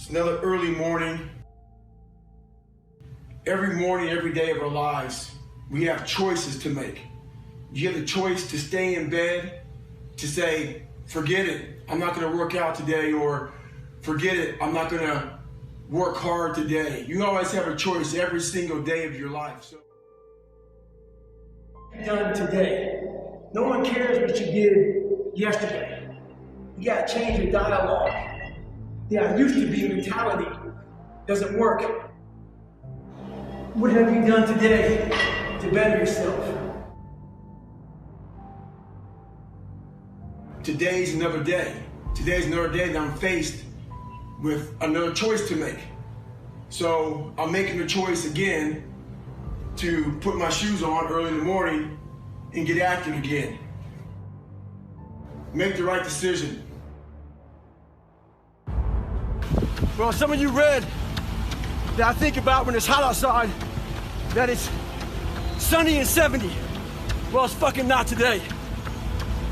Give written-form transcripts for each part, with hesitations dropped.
It's another early morning. Every morning, every day of our lives, we have choices to make. You have the choice to stay in bed, to say, forget it, I'm not gonna work out today, or forget it, I'm not gonna work hard today. You always have a choice every single day of your life. So, done today. No one cares what you did yesterday. You gotta change your dialogue. Yeah, I used to be mentality doesn't work. What have you done today to better yourself? today's another day. Today's another day that I'm faced with another choice to make. So I'm making the choice again to put my shoes on early in the morning and get active again. Make the right decision. Well, some of you read that I think about when it's hot outside, that it's sunny and 70. Well, it's fucking not today.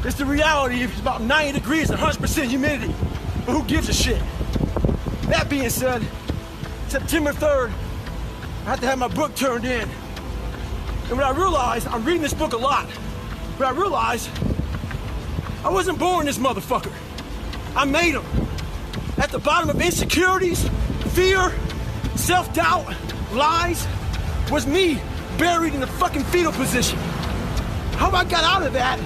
It's the reality. It's about 90 degrees and 100% humidity. But who gives a shit? That being said, September 3rd, I had to have my book turned in. And when I realized, I'm reading this book a lot, but I realized I wasn't born this motherfucker. I made him. At the bottom of insecurities, fear, self-doubt, lies, was me buried in the fucking fetal position. How I got out of that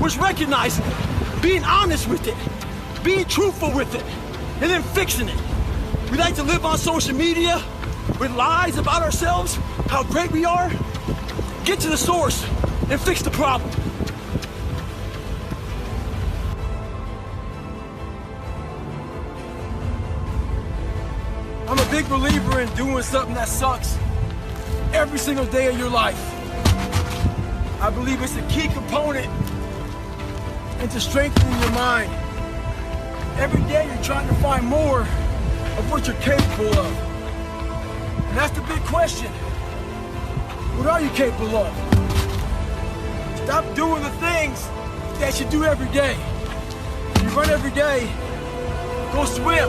was recognizing it, being honest with it, being truthful with it, and then fixing it. We like to live on social media with lies about ourselves, how great we are. Get to the source and fix the problem. I'm a big believer in doing something that sucks every single day of your life. I believe it's a key component into strengthening your mind. Every day you're trying to find more of what you're capable of. And that's the big question. What are you capable of? Stop doing the things that you do every day. You run every day, go swim.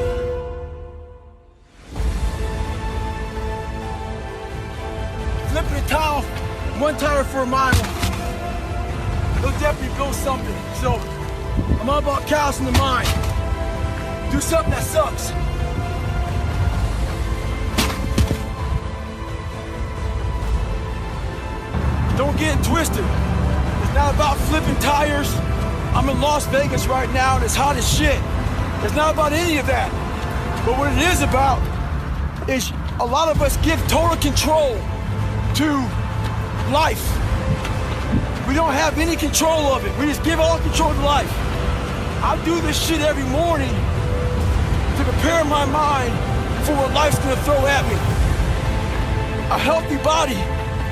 Flipping a towel, one tire for a mile. It'll definitely build something. So, I'm all about callousing the mind. Do something that sucks. Don't get it twisted. It's not about flipping tires. I'm in Las Vegas right now and it's hot as shit. It's not about any of that. But what it is about is a lot of us give total control to life. We don't have any control of it. We just give all control to life. I do this shit every morning to prepare my mind for what life's gonna throw at me. A healthy body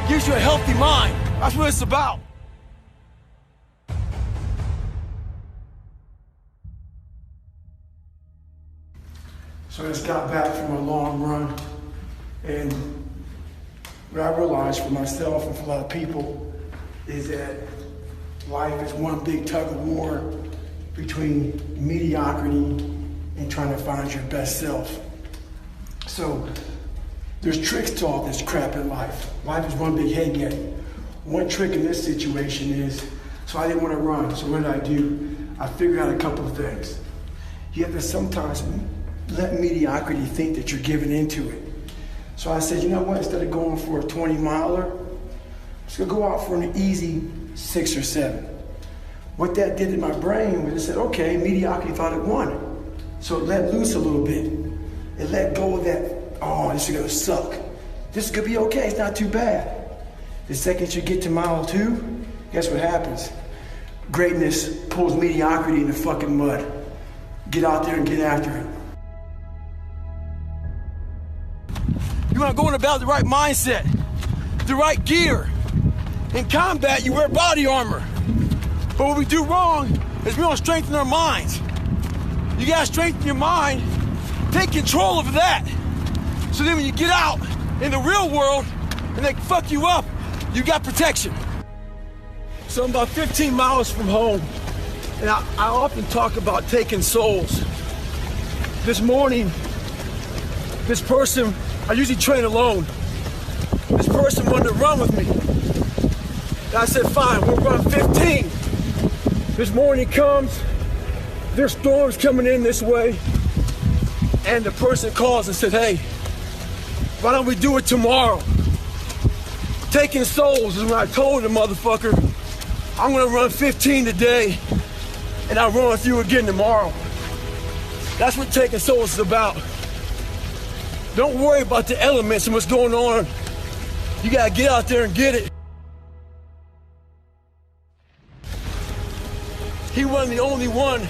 gives you a healthy mind. That's what it's about. So I just got back from a long run, and what I realized for myself and for a lot of people is that life is one big tug of war between mediocrity and trying to find your best self. So there's tricks to all this crap in life. Life is one big head game. One trick in this situation is, so I didn't want to run, so what did I do? I figured out a couple of things. You have to sometimes let mediocrity think that you're giving into it. So I said, you know what, instead of going for a 20-miler, I'm just gonna go out for an easy 6 or 7. What that did to my brain was it said, okay, mediocrity thought it won. So it let loose a little bit. It let go of that, oh, this is gonna suck. This is gonna be okay, it's not too bad. The second you get to mile 2, guess what happens? Greatness pulls mediocrity in the fucking mud. Get out there and get after it. You want to go in about the right mindset, the right gear. In combat, you wear body armor. But what we do wrong is we don't strengthen our minds. You gotta strengthen your mind, take control of that. So then when you get out in the real world and they fuck you up, you got protection. So I'm about 15 miles from home, and I often talk about taking souls. This morning, This person, I usually train alone. This person wanted to run with me. And I said, fine, we'll run 15. This morning comes, there's storms coming in this way, and the person calls and said, hey, why don't we do it tomorrow? Taking souls is when I told the motherfucker, I'm gonna run 15 today, and I'll run with you again tomorrow. That's what taking souls is about. Don't worry about the elements and what's going on. You gotta get out there and get it. He wasn't the only one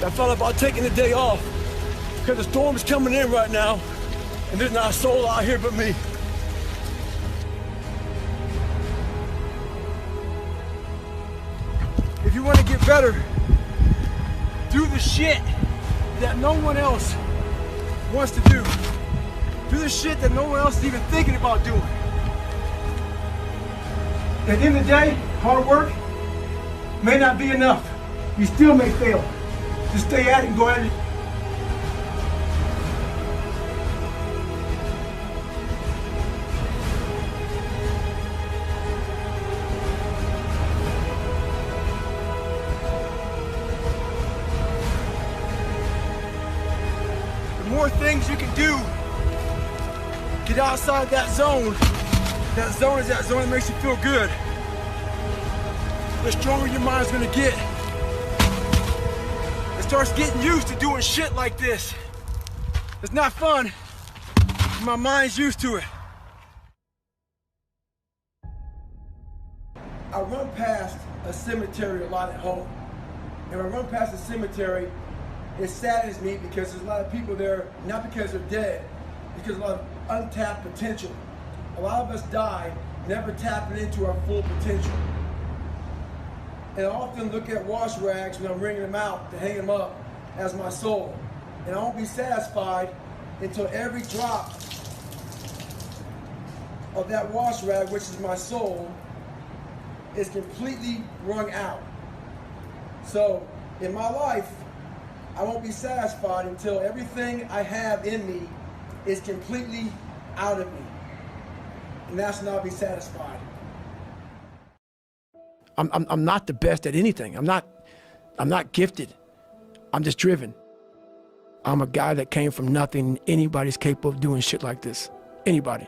that thought about taking the day off, because the storm is coming in right now, and there's not a soul out here but me. If you want to get better, do the shit that no one else wants to do. Do the shit that no one else is even thinking about doing. At the end of the day, hard work may not be enough. You still may fail. Just stay at it and go at it. The more things you can do, get outside that zone. That zone is that zone that makes you feel good. The stronger your mind's gonna get. It starts getting used to doing shit like this. It's not fun. My mind's used to it. I run past a cemetery a lot at home. And when I run past a cemetery, it saddens me because there's a lot of people there, not because they're dead, because a lot of untapped potential. A lot of us die never tapping into our full potential. And I often look at wash rags when I'm wringing them out to hang them up as my soul. And I won't be satisfied until every drop of that wash rag, which is my soul, is completely wrung out. So in my life, I won't be satisfied until everything I have in me is completely out of me. And that's when I'll be satisfied. I'm not the best at anything. I'm not gifted. I'm just driven. I'm a guy that came from nothing. Anybody's capable of doing shit like this. Anybody.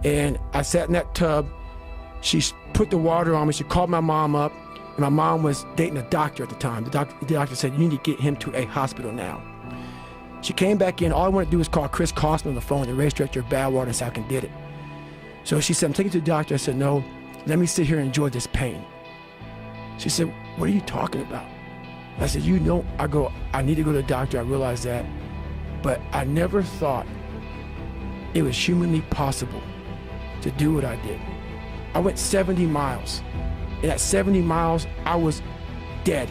And I sat in that tub. She put the water on me. She called my mom up. And my mom was dating a doctor at the time. The doctor said, you need to get him to a hospital now. She came back in. All I wanted to do was call Chris Costner on the phone, the race director of Badwater, and say I can did it. So she said, I'm taking you to the doctor. I said, no, let me sit here and enjoy this pain. She said, what are you talking about? I said, you know, I need to go to the doctor. I realized that. But I never thought it was humanly possible to do what I did. I went 70 miles. And at 70 miles, I was dead.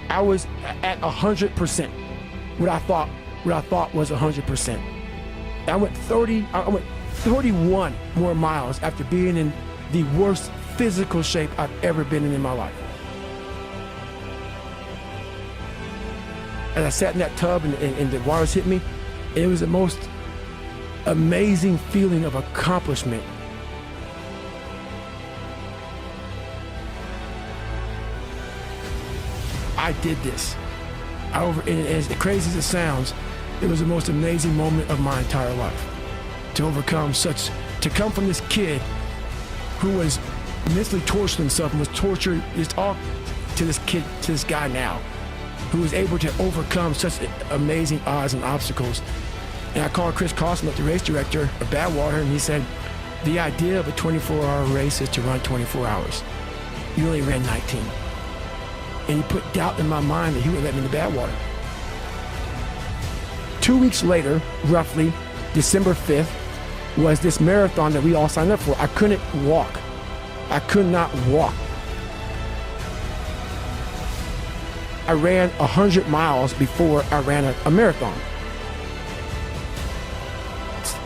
I was at 100%. What I thought was 100%. I went 31 more miles after being in the worst physical shape I've ever been in my life. As I sat in that tub and the waters hit me, it was the most amazing feeling of accomplishment. I did this. And as crazy as it sounds, it was the most amazing moment of my entire life. To come from this kid who was mentally torturing himself and was tortured just all to this guy now, who was able to overcome such amazing odds and obstacles. And I called Chris Costner, the race director of Badwater, and he said, the idea of a 24-hour race is to run 24 hours. You only ran 19. And he put doubt in my mind that he would let me into Badwater. 2 weeks later, roughly, December 5th, was this marathon that we all signed up for. I couldn't walk. I could not walk. I ran 100 miles before I ran a marathon.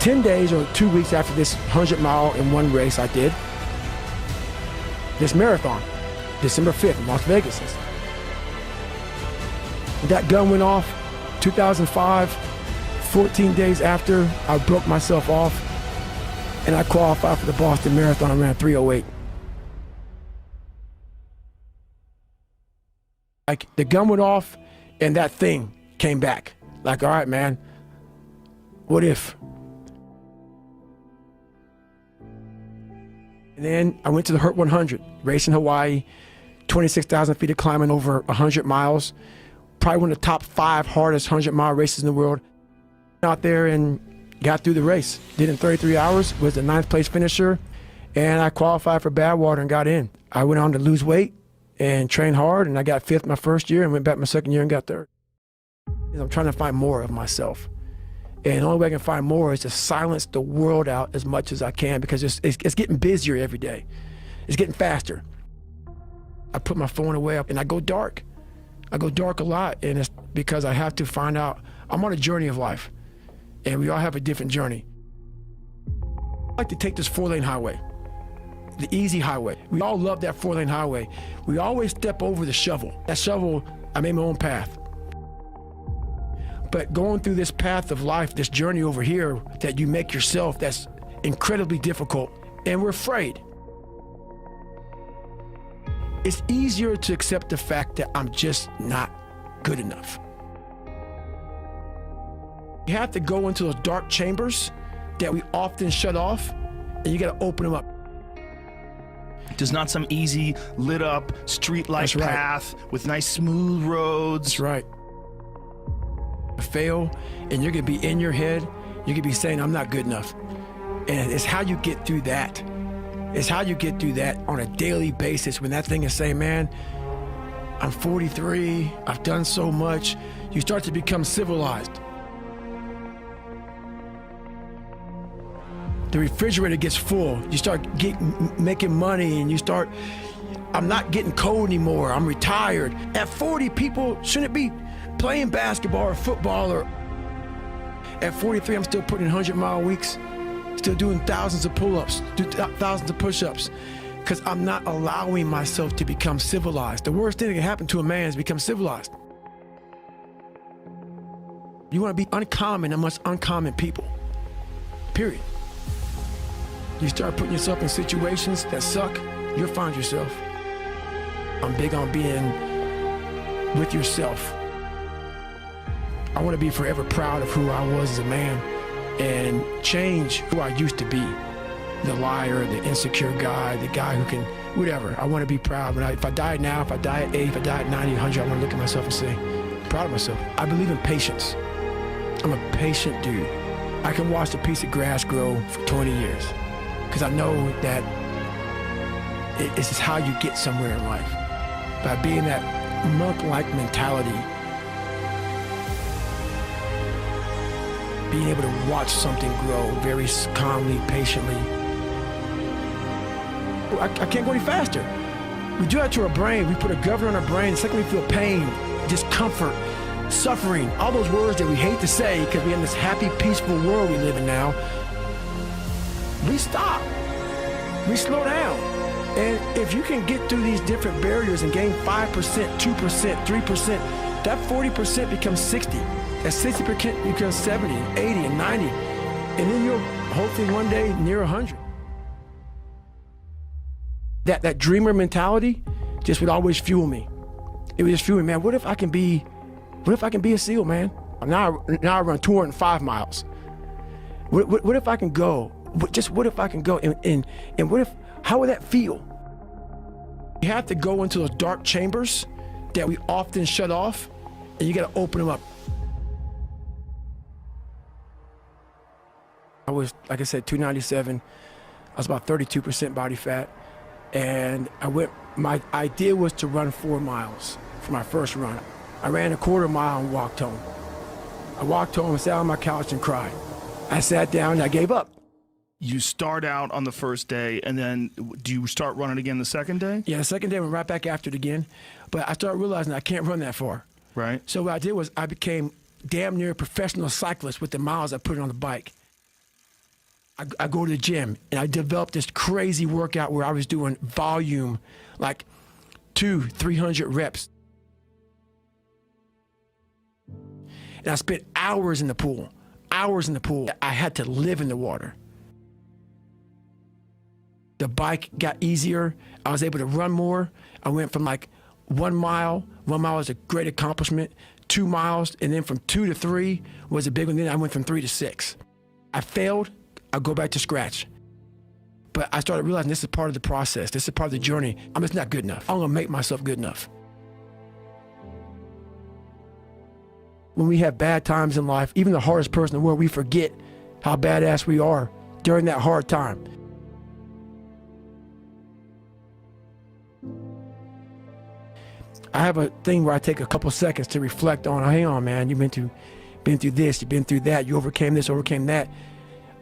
10 days or 2 weeks after this 100 mile in one race I did, this marathon, December 5th in Las Vegas. That gun went off, 2005, 14 days after, I broke myself off and I qualified for the Boston Marathon. I ran 3:08. Like the gun went off and that thing came back. Like, all right, man, what if? And then I went to the Hurt 100, race in Hawaii, 26,000 feet of climbing over 100 miles. Probably one of the top 5 hardest 100-mile races in the world. Out there and got through the race. Did it in 33 hours, was the 9th place finisher, and I qualified for Badwater and got in. I went on to lose weight and train hard, and I got 5th my first year and went back my second year and got 3rd. I'm trying to find more of myself. And the only way I can find more is to silence the world out as much as I can, because it's getting busier every day. It's getting faster. I put my phone away and I go dark. I go dark a lot, and it's because I have to find out. I'm on a journey of life, and we all have a different journey. I like to take this 4-lane highway, the easy highway. We all love that 4-lane highway. We always step over the shovel. That shovel, I made my own path. But going through this path of life, this journey over here that you make yourself, that's incredibly difficult, and we're afraid. It's easier to accept the fact that I'm just not good enough. You have to go into those dark chambers that we often shut off, and you got to open them up. There's not some easy, lit up, street-like path with nice, smooth roads. That's right. Fail, and you're going to be in your head. You're going to be saying, I'm not good enough. And it's how you get through that. It's how you get through that on a daily basis, when that thing is saying, man, I'm 43, I've done so much. You start to become civilized. The refrigerator gets full. You start making money, and you start, I'm not getting cold anymore. I'm retired. At 40, people shouldn't be playing basketball or football. Or at 43, I'm still putting in 100-mile weeks, still doing thousands of pull-ups, thousands of push-ups, because I'm not allowing myself to become civilized. The worst thing that can happen to a man is become civilized. You want to be uncommon amongst uncommon people, period. You start putting yourself in situations that suck, you'll find yourself. I'm big on being with yourself. I want to be forever proud of who I was as a man and change who I used to be. The liar, the insecure guy, the guy who can, whatever. I want to be proud. If I die now, if I die at 80, if I die at 90, 100, I want to look at myself and say, I'm proud of myself. I believe in patience. I'm a patient dude. I can watch a piece of grass grow for 20 years because I know that it's just how you get somewhere in life. By being that monk-like mentality, being able to watch something grow very calmly, patiently. I can't go any faster. We do that to our brain. We put a governor on our brain. The second we feel pain, discomfort, suffering, all those words that we hate to say because we're in this happy, peaceful world we live in now, we stop. We slow down. And if you can get through these different barriers and gain 5%, 2%, 3%, that 40% becomes 60. That 60% becomes 70, 80, and 90. And then you'll hopefully one day near 100. That dreamer mentality just would always fuel me. It would just fuel me, man, what if I can be a SEAL, man? Now I run 205 miles. What if I can go? What if I can go? And what if, how would that feel? You have to go into those dark chambers that we often shut off, and you got to open them up. I was, like I said, 297. I was about 32% body fat. And my idea was to run 4 miles for my first run. I ran a quarter mile and walked home. I walked home and sat on my couch and cried. I sat down and I gave up. You start out on the first day, and then do you start running again the second day? Yeah, the second day I went right back after it again. But I started realizing I can't run that far. Right. So what I did was I became damn near a professional cyclist with the miles I put on the bike. I go to the gym, and I developed this crazy workout where I was doing volume, like 200-300 reps. And I spent hours in the pool, hours in the pool. I had to live in the water. The bike got easier. I was able to run more. I went from like 1 mile. 1 mile was a great accomplishment. 2 miles, and then from 2 to 3 was a big one. Then I went from 3 to 6. I failed, I'll go back to scratch. But I started realizing this is part of the process. This is part of the journey. I'm just not good enough. I'm gonna make myself good enough. When we have bad times in life, even the hardest person in the world, we forget how badass we are during that hard time. I have a thing where I take a couple seconds to reflect on, hang on, man, you've been through this, you've been through that, you overcame this, overcame that.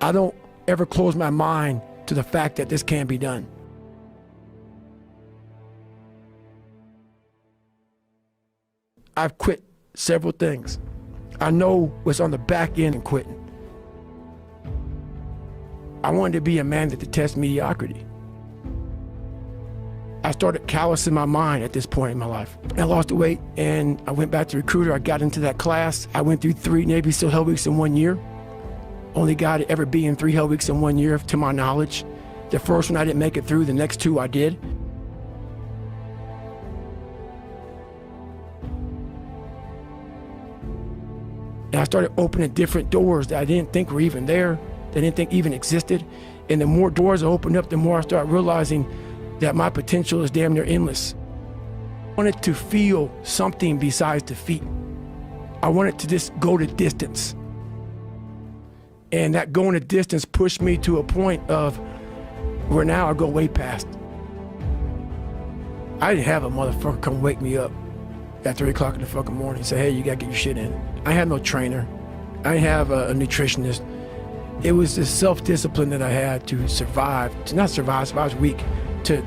I don't ever close my mind to the fact that this can be done. I've quit several things. I know what's on the back end of quitting. I wanted to be a man that detests mediocrity. I started callousing my mind at this point in my life. I lost the weight and I went back to recruiter. I got into that class. I went through 3 Navy SEAL Hell Weeks in 1 year. Only guy to ever be in 3 Hell Weeks in 1 year, to my knowledge. The first one I didn't make it through, the next 2 I did. And I started opening different doors that I didn't think were even there, that I didn't think even existed. And the more doors I opened up, the more I started realizing that my potential is damn near endless. I wanted to feel something besides defeat. I wanted to just go the distance. And that going the distance pushed me to a point of where now I go way past. I didn't have a motherfucker come wake me up at 3 o'clock in the fucking morning and say, hey, you gotta get your shit in. I had no trainer. I didn't have a nutritionist. It was the self-discipline that I had to survive, to not survive, I was weak, to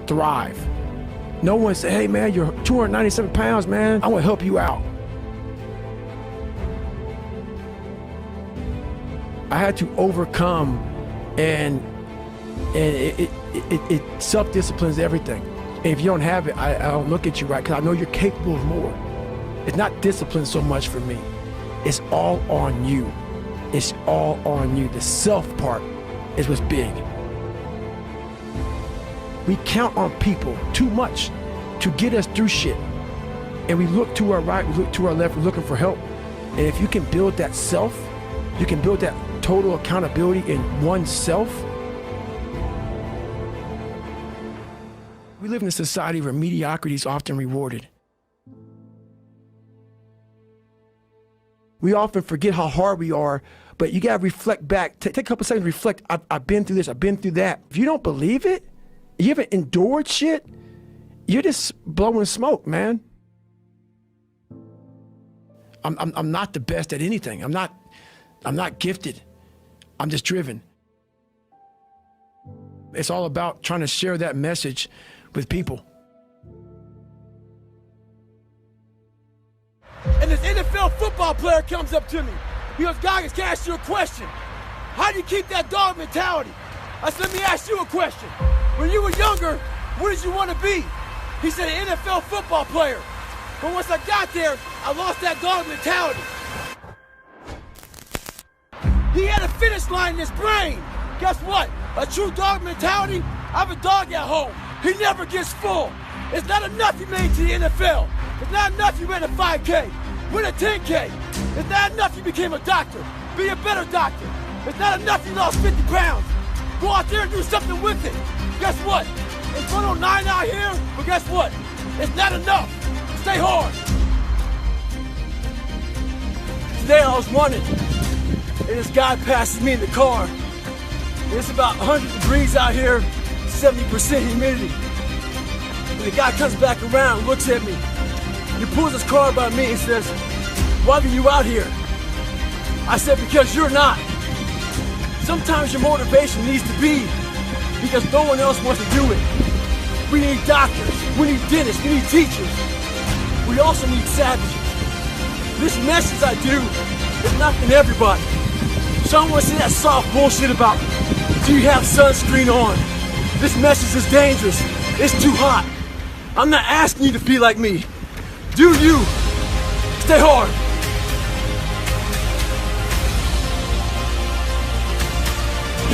thrive. No one said, hey man, you're 297 pounds, man. I wanna help you out. I had to overcome, and it self-disciplines everything. And if you don't have it, I don't look at you right, because I know you're capable of more. It's not discipline so much for me. It's all on you. It's all on you. The self part is what's big. We count on people too much to get us through shit. And we look to our right, we look to our left, we're looking for help. And if you can build that self, you can build that total accountability in oneself. We live in a society where mediocrity is often rewarded. We often forget how hard we are, but you gotta reflect back. Take a couple seconds to reflect. I've been through this, I've been through that. If you don't believe it, you haven't endured shit, you're just blowing smoke, man. I'm not the best at anything. I'm not gifted. I'm just driven. It's all about trying to share that message with people. And this NFL football player comes up to me. He goes, Goggins, can I ask you a question? How do you keep that dog mentality? I said, let me ask you a question. When you were younger, what did you want to be? He said, an NFL football player. But once I got there, I lost that dog mentality. He had a finish line in his brain. Guess what? A true dog mentality, I have a dog at home. He never gets full. It's not enough you made to the NFL. It's not enough you ran a 5K, win a 10K. It's not enough you became a doctor, be a better doctor. It's not enough you lost 50 pounds. Go out there and do something with it. Guess what? It's 109 out here, but guess what? It's not enough. Stay hard. Today I was running, and this guy passes me in the car. And it's about 100 degrees out here, 70% humidity. And the guy comes back around, looks at me. He pulls his car by me and says, why are you out here? I said, because you're not. Sometimes your motivation needs to be because no one else wants to do it. We need doctors, we need dentists, we need teachers. We also need savages. This message I do is not for everybody. So I don't want to say that soft bullshit about, do you have sunscreen on? This message is dangerous. It's too hot. I'm not asking you to be like me. Do you. Stay hard.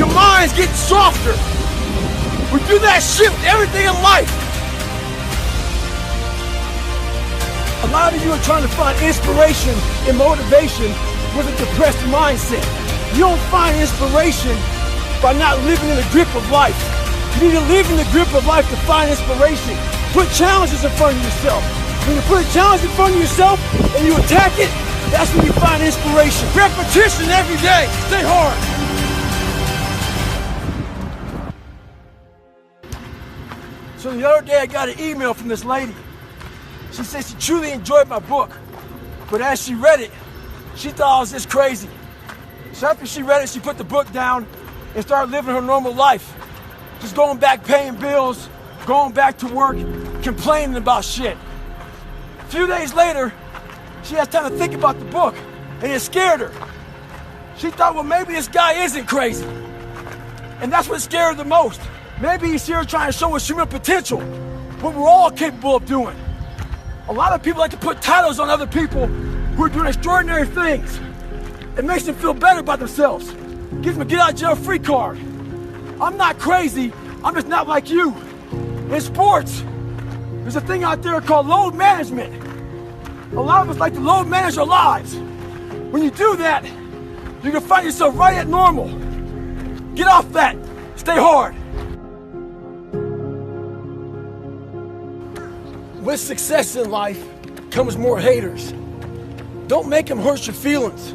your mind's getting softer. We do that shit with everything in life. A lot of you are trying to find inspiration and motivation with a depressed mindset. You don't find inspiration by not living in the grip of life. You need to live in the grip of life to find inspiration. Put challenges in front of yourself. When you put a challenge in front of yourself and you attack it, that's when you find inspiration. Repetition every day. Stay hard. So the other day I got an email from this lady. She said she truly enjoyed my book, but as she read it, she thought I was just crazy. So after she read it, she put the book down and started living her normal life. Just going back paying bills, going back to work, complaining about shit. A few days later, she has time to think about the book, and it scared her. She thought, well, maybe this guy isn't crazy. And that's what scared her the most. Maybe he's here trying to show us human potential, what we're all capable of doing. A lot of people like to put titles on other people who are doing extraordinary things. It makes them feel better about themselves. Gives them a get out of jail free card. I'm not crazy, I'm just not like you. In sports, there's a thing out there called load management. A lot of us like to load manage our lives. When you do that, you're gonna find yourself right at normal. Get off that, stay hard. With success in life comes more haters. Don't make them hurt your feelings.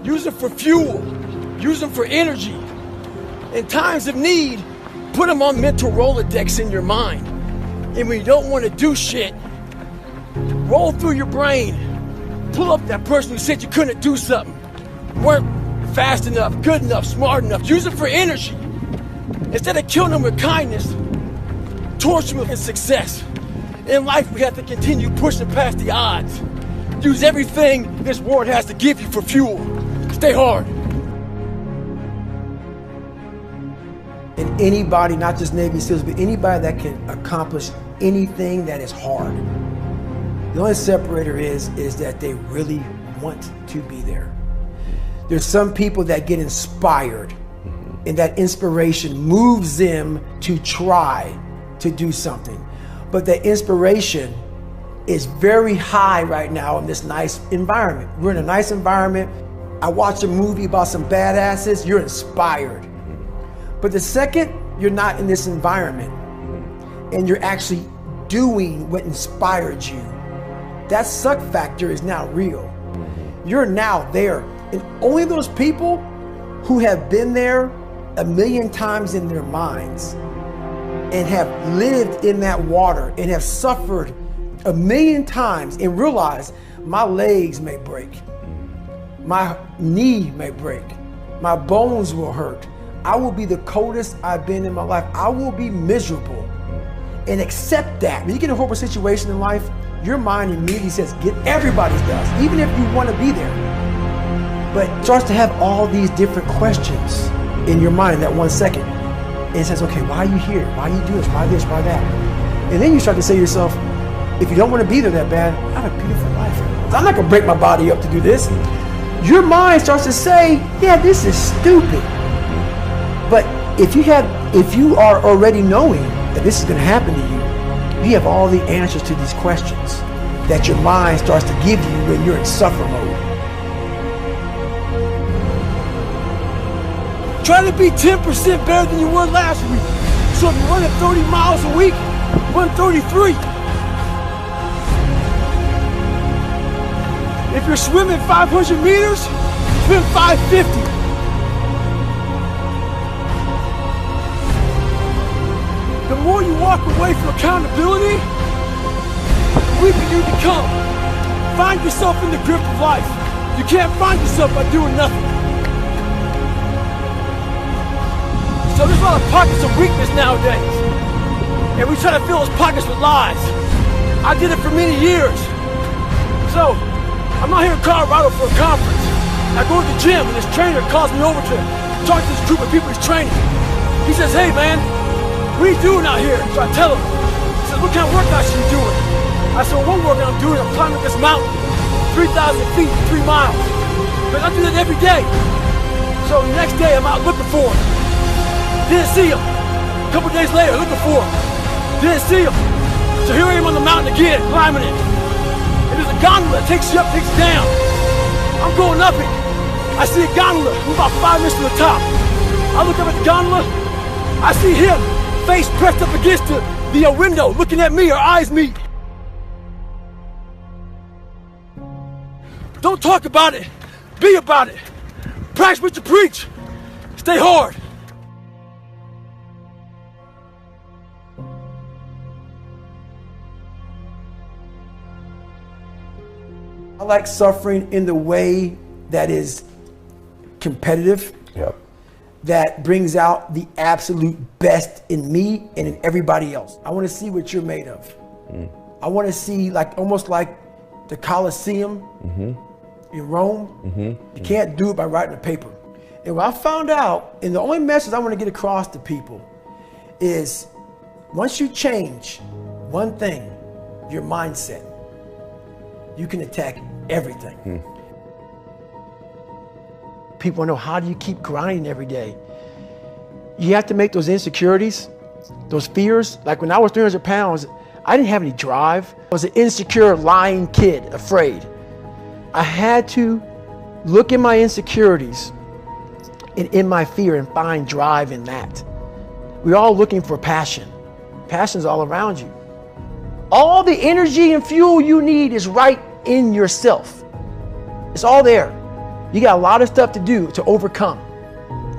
Use them for fuel. Use them for energy. In times of need, put them on mental Rolodex in your mind. And when you don't want to do shit, roll through your brain. Pull up that person who said you couldn't do something. Weren't fast enough, good enough, smart enough. Use them for energy. Instead of killing them with kindness, torture them with success. In life, we have to continue pushing past the odds. Use everything this world has to give you for fuel. Stay hard. And anybody, not just Navy SEALs, but anybody that can accomplish anything that is hard, the only separator is that they really want to be there. There's some people that get inspired, and that inspiration moves them to try to do something. But the inspiration is very high right now in this nice environment. We're in a nice environment. I watched a movie about some badasses, you're inspired. But the second you're not in this environment and you're actually doing what inspired you, that suck factor is now real. You're now there. And only those people who have been there a million times in their minds and have lived in that water and have suffered a million times and realize my legs may break, my knee may break, my bones will hurt. I will be the coldest I've been in my life. I will be miserable. And accept that. When you get in a horrible situation in life, your mind immediately says, everybody's does, even if you want to be there. But it starts to have all these different questions in your mind in that 1 second. And it says, okay, why are you here? Why you do this? Why this? Why that? And then you start to say to yourself, if you don't want to be there that bad, I have a beautiful life. I'm not going to break my body up to do this. Your mind starts to say, yeah, this is stupid. But if you are already knowing that this is going to happen to you, you have all the answers to these questions that your mind starts to give you when you're in suffer mode. Try to be 10% better than you were last week. So if you're running 30 miles a week, run 33. If you're swimming 500 meters, swim 550. The more you walk away from accountability, the weaker you become. Find yourself in the grip of life. You can't find yourself by doing nothing. So there's a lot of pockets of weakness nowadays. And we try to fill those pockets with lies. I did it for many years. So, I'm out here in Colorado for a conference. I go to the gym and this trainer calls me over to talk to this group of people he's training. He says, hey man, what are you doing out here? So I tell him. He says, what kind of workouts are you doing? I said, well, one workout I'm doing, I'm climbing this mountain, 3,000 feet, 3 miles. But I do that every day. So the next day I'm out looking for him. Didn't see him. A couple days later, looking for him. Didn't see him. So here I am on the mountain again, climbing it. And there's a gondola that takes you up, takes you down. I'm going up it. I see a gondola, we're about 5 minutes to the top. I look up at the gondola, I see him, face pressed up against the window, looking at me, our eyes meet. Don't talk about it, be about it. Practice what you preach. Stay hard. I like suffering in the way that is competitive. Yep. That brings out the absolute best in me and in everybody else. I want to see what you're made of. I want to see, like, almost like the Colosseum in Rome. You can't do it by writing a paper. And what I found out, and the only message I want to get across to people is, once you change one thing, your mindset, you can attack everything. People know, how do you keep grinding every day? You have to make those insecurities, those fears. Like when I was 300 pounds, I didn't have any drive. I was an insecure, lying kid, afraid. I had to look at my insecurities and in my fear and find drive in that. We're all looking for passion. Passion's all around you. All the energy and fuel you need is right in yourself. It's all there. You got a lot of stuff to do to overcome.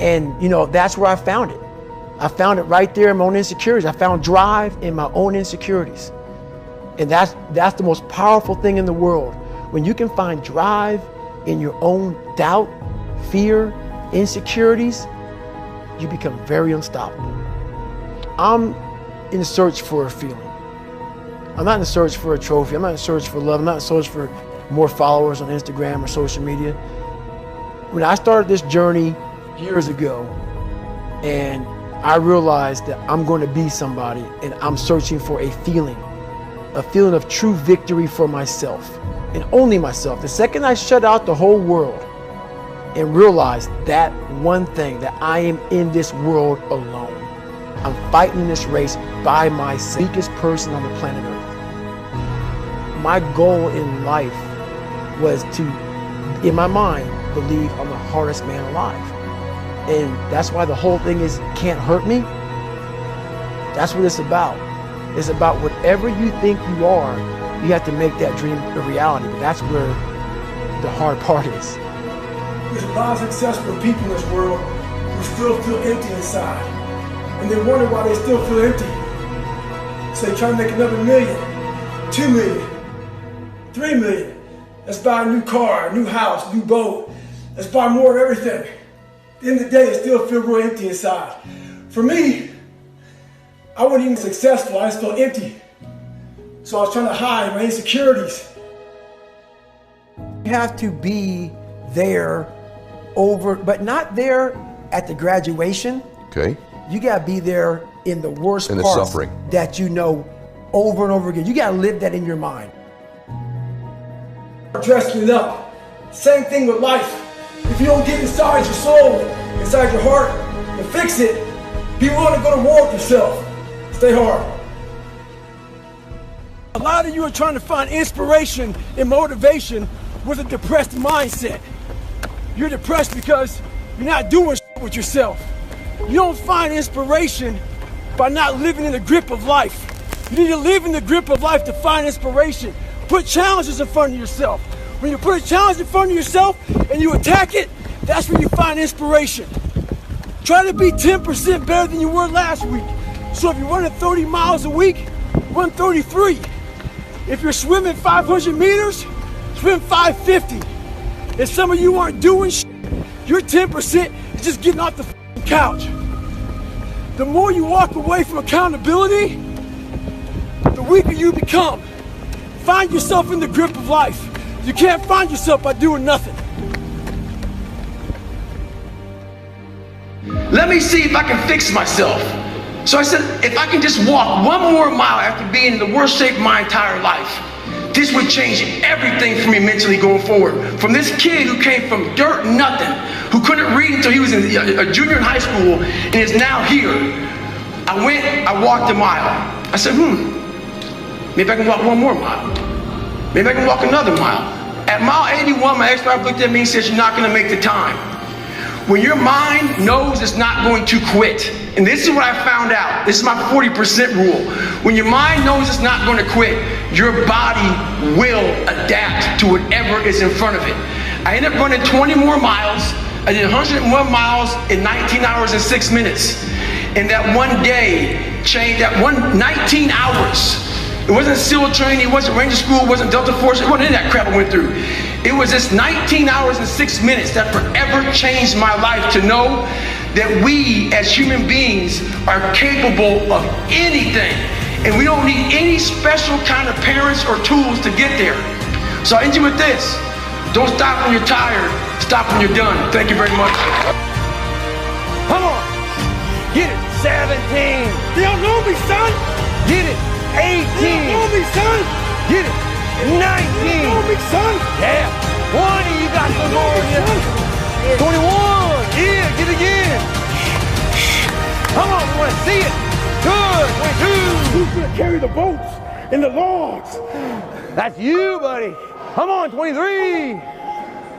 And, you know, that's where I found it. I found it right there in my own insecurities. I found drive in my own insecurities. And that's the most powerful thing in the world. When you can find drive in your own doubt, fear, insecurities, you become very unstoppable. I'm in search for a feeling. I'm not in search for a trophy. I'm not in search for love. I'm not in search for more followers on Instagram or social media. When I started this journey years ago, and I realized that I'm going to be somebody, and I'm searching for a feeling of true victory for myself, and only myself. The second I shut out the whole world and realized that one thing, that I am in this world alone. I'm fighting this race by myself, weakest person on the planet Earth. My goal in life was to, in my mind, believe I'm the hardest man alive. And that's why the whole thing is can't hurt me. That's what it's about. It's about whatever you think you are, you have to make that dream a reality. But that's where the hard part is. There's a lot of successful people in this world who still feel empty inside. And they wonder why they still feel empty. So they try to make another million, 2 million, 3 million. Let's buy a new car, a new house, a new boat. Let's buy more of everything. At the end of the day, they still feel real empty inside. For me, I wasn't even successful, I just felt empty. So I was trying to hide my insecurities. You have to be there but not there at the graduation. Okay. You gotta be there in the worst In the parts suffering. that you know over and over again. You gotta live that in your mind. Dressing it up. Same thing with life. If you don't get inside your soul, inside your heart, and fix it, be willing to go to war with yourself. Stay hard. A lot of you are trying to find inspiration and motivation with a depressed mindset. You're depressed because you're not doing shit with yourself. You don't find inspiration by not living in the grip of life. You need to live in the grip of life to find inspiration. Put challenges in front of yourself. When you put a challenge in front of yourself and you attack it, that's when you find inspiration. Try to be 10% better than you were last week. So if you're running 30 miles a week, run 33. If you're swimming 500 meters, swim 550. If some of you aren't doing shit, your 10% is just getting off the couch. The more you walk away from accountability, the weaker you become. Find yourself in the grip of life. You can't find yourself by doing nothing. Let me see if I can fix myself. So I said, if I can just walk one more mile after being in the worst shape of my entire life, this would change everything for me mentally going forward. From this kid who came from dirt, nothing, who couldn't read until he was a junior in high school and is now here. I walked a mile. I said, maybe I can walk one more mile. Maybe I can walk another mile. At mile 81, my ex-wife looked at me and said, you're not gonna make the time. When your mind knows it's not going to quit, and this is what I found out, this is my 40% rule. When your mind knows it's not going to quit, your body will adapt to whatever is in front of it. I ended up running 20 more miles. I did 101 miles in 19 hours and 6 minutes. And that one day changed, that 19 hours. It wasn't SEAL training, it wasn't Ranger School, it wasn't Delta Force, it wasn't any of that crap I went through. It was just 19 hours and 6 minutes that forever changed my life to know that we as human beings are capable of anything. And we don't need any special kind of parents or tools to get there. So I end you with this. Don't stop when you're tired, stop when you're done. Thank you very much. Come on. Get it. 17. You don't know me, son. Get it. 18. You don't know me, son. Get it. 19. You don't know me, son. Yeah. 20. You got some more in you. 21. Yeah. Get it again. Come on. We want to see it. Good. 22. Who's gonna carry the boats and the logs? That's you, buddy. Come on. 23.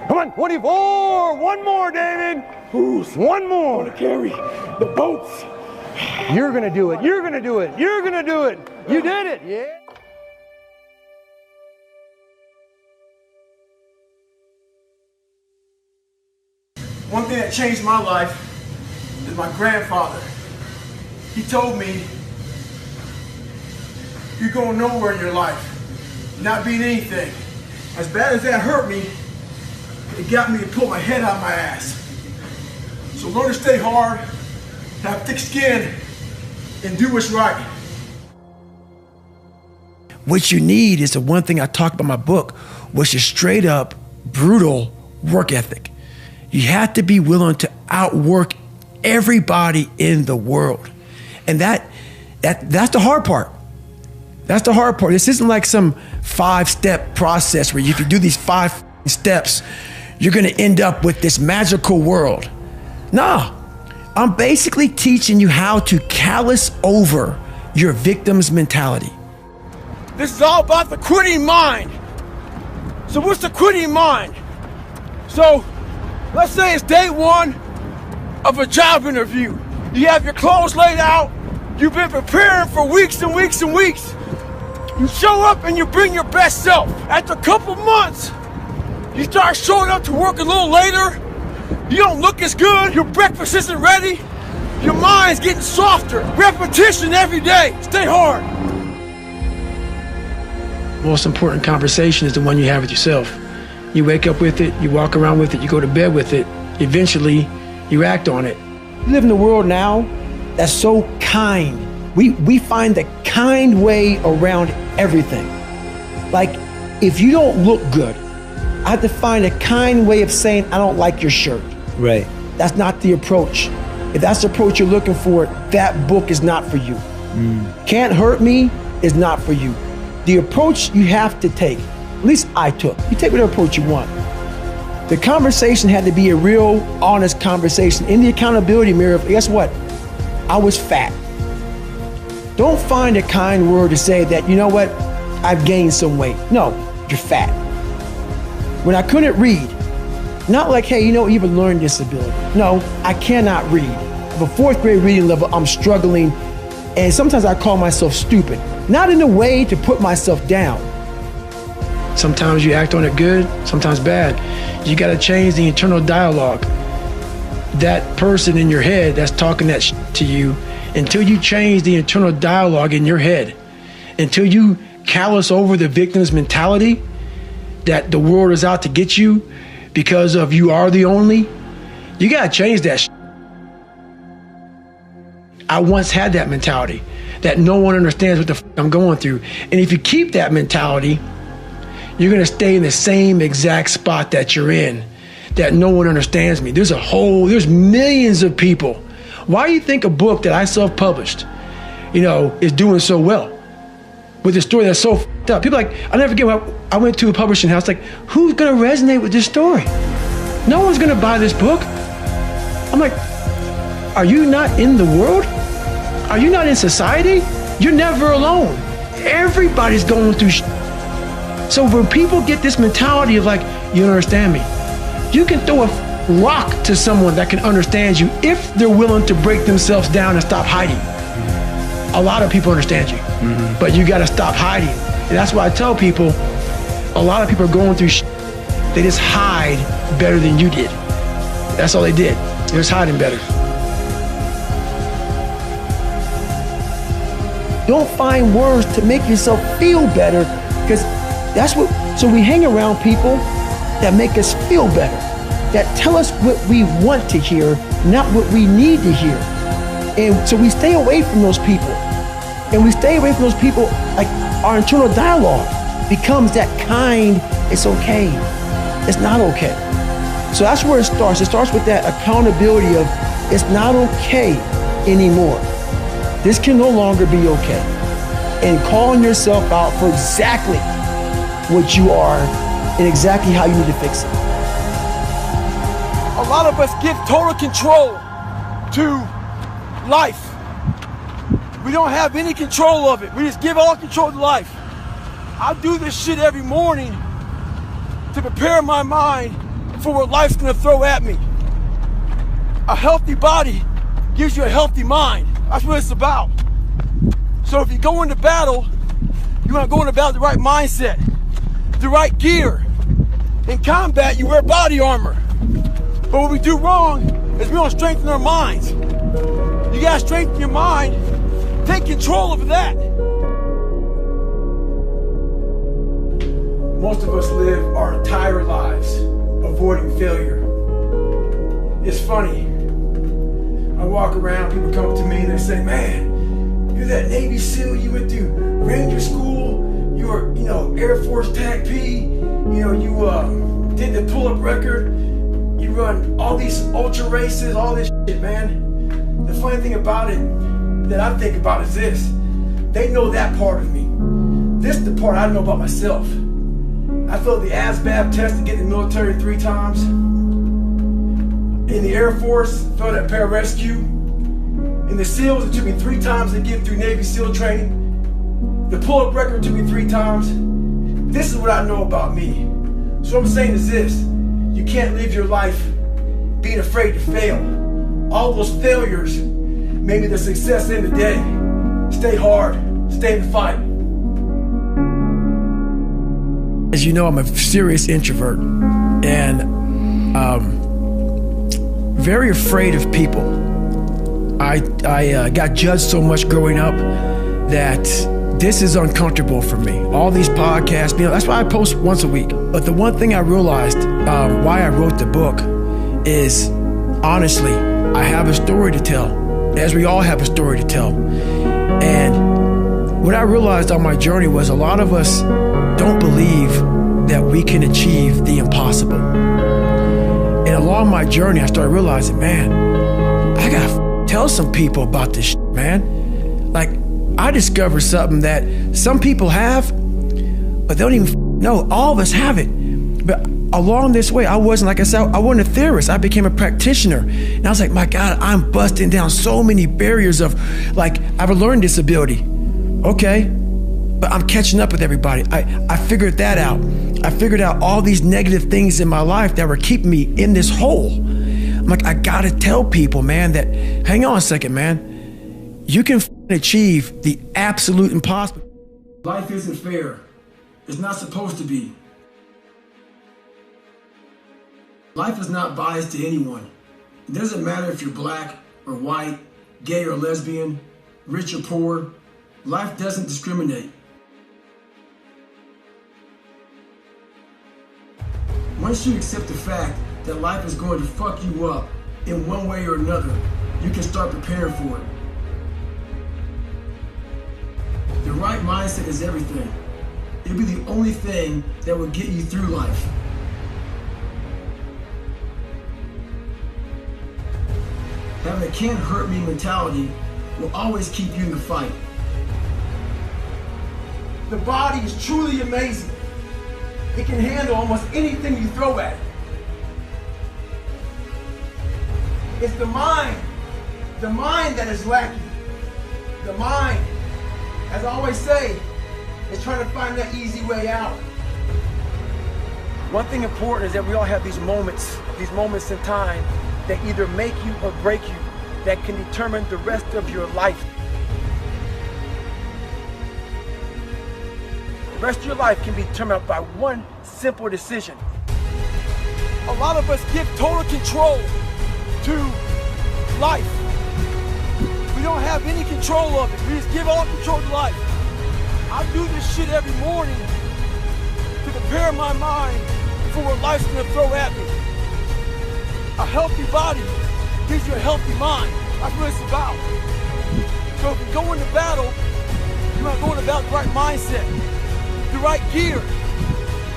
Come on. 24. One more, David. Who's one more? gonna carry the boats? You're gonna do it. You're gonna do it. You're gonna do it. You did it. Yeah. One thing that changed my life is my grandfather. He told me, you're going nowhere in your life, not being anything. As bad as that hurt me, it got me to pull my head out of my ass. So learn to stay hard, have thick skin, and do what's right. What you need is the one thing I talk about in my book, which is straight up brutal work ethic. You have to be willing to outwork everybody in the world. And that's the hard part. That's the hard part. This isn't like some 5-step process where if you do these 5 steps, you're gonna end up with this magical world. Nah, I'm basically teaching you how to callous over your victim's mentality. This is all about the quitting mind. So what's the quitting mind? So let's say it's day 1 of a job interview. You have your clothes laid out. You've been preparing for weeks and weeks and weeks. You show up and you bring your best self. After a couple months, you start showing up to work a little later. You don't look as good. Your breakfast isn't ready. Your mind's getting softer. Repetition every day. Stay hard. Most important conversation is the one you have with yourself. You wake up with it, you walk around with it, you go to bed with it. Eventually, you act on it. We live in a world now that's so kind. We find the kind way around everything. Like, if you don't look good, I have to find a kind way of saying, I don't like your shirt. Right. That's not the approach. If that's the approach you're looking for, that book is not for you. Can't hurt me is not for you. The approach you have to take, at least I took, you take whatever approach you want. The conversation had to be a real, honest conversation. In the accountability mirror, guess what? I was fat. Don't find a kind word to say that, you know what, I've gained some weight. No, you're fat. When I couldn't read, not like, hey, you know, you have a learning disability. No, I cannot read. I have a 4th grade reading level, I'm struggling, and sometimes I call myself stupid. Not in a way to put myself down. Sometimes you act on it good, sometimes bad. You gotta change the internal dialogue. That person in your head that's talking that to you, until you change the internal dialogue in your head, until you callous over the victim's mentality that the world is out to get you because of you are the only, you gotta change that. I once had that mentality that no one understands what the I'm going through. And if you keep that mentality, you're gonna stay in the same exact spot that you're in, that no one understands me. There's millions of people. Why do you think a book that I self-published, is doing so well? With a story that's so f***ed up. People like, I'll never forget when I went to a publishing house, like, who's gonna resonate with this story? No one's gonna buy this book. I'm like, are you not in the world? Are you not in society? You're never alone. Everybody's going through So when people get this mentality of like, you don't understand me, you can throw a rock to someone that can understand you if they're willing to break themselves down and stop hiding. A lot of people understand you, but you gotta stop hiding. And that's why I tell people, a lot of people are going through they just hide better than you did. That's all they did. They're just hiding better. Don't find words to make yourself feel better, because that's what, so we hang around people that make us feel better, that tell us what we want to hear, not what we need to hear. And so we stay away from those people. And we stay away from those people, like our internal dialogue becomes that kind, it's okay, it's not okay. So that's where it starts. It starts with that accountability of, it's not okay anymore. This can no longer be okay. And calling yourself out for exactly what you are and exactly how you need to fix it. A lot of us give total control to life. We don't have any control of it. We just give all control to life. I do this shit every morning to prepare my mind for what life's gonna throw at me. A healthy body gives you a healthy mind. That's what it's about. So if you go into battle, you want to go into battle with the right mindset, the right gear. In combat, you wear body armor. But what we do wrong is we don't strengthen our minds. You gotta strengthen your mind. Take control of that. Most of us live our entire lives avoiding failure. It's funny. I walk around, people come up to me and they say, man, you're that Navy SEAL, you went through Ranger School, you were, Air Force TAC P, you did the pull-up record, you run all these ultra races, all this shit, man. The funny thing about it that I think about is this. They know that part of me. This is the part I know about myself. I failed the ASVAB test to get in the military 3 times. In the Air Force, failed at pararescue. In the SEALs, it took me 3 times to get through Navy SEAL training. The pull-up record took me 3 times. This is what I know about me. So what I'm saying is this. You can't live your life being afraid to fail. All those failures made me the success in the day. Stay hard, stay in the fight. As you know, I'm a serious introvert and very afraid of people. I got judged so much growing up that this is uncomfortable for me. All these podcasts, that's why I post once a week. But the one thing I realized why I wrote the book is, honestly, I have a story to tell, as we all have a story to tell. And what I realized on my journey was a lot of us don't believe that we can achieve the impossible. And along my journey, I started realizing, man, I gotta tell some people about this shit, man. Like, I discovered something that some people have, but they don't even know. All of us have it. But along this way, I wasn't, like I said, I wasn't a theorist. I became a practitioner. And I was like, my God, I'm busting down so many barriers of, like, I have a learning disability. Okay, but I'm catching up with everybody. I figured that out. I figured out all these negative things in my life that were keeping me in this hole. I'm like, I gotta tell people, man, that, hang on a second, man. You can achieve the absolute impossible. Life isn't fair. It's not supposed to be. Life is not biased to anyone. It doesn't matter if you're black or white, gay or lesbian, rich or poor. Life doesn't discriminate. Once you accept the fact that life is going to fuck you up in one way or another, you can start preparing for it. The right mindset is everything. It'll be the only thing that will get you through life. Having a can't hurt me mentality will always keep you in the fight. The body is truly amazing. It can handle almost anything you throw at it. It's the mind that is lacking. The mind, as I always say, is trying to find that easy way out. One thing important is that we all have these moments in time that either make you or break you, that can determine the rest of your life. The rest of your life can be determined by one simple decision. A lot of us give total control to life. We don't have any control of it. We just give all control to life. I do this shit every morning to prepare my mind for what life's gonna throw at me. A healthy body gives you a healthy mind. That's what it's about. So if you go into battle, you're not going about the right mindset, the right gear.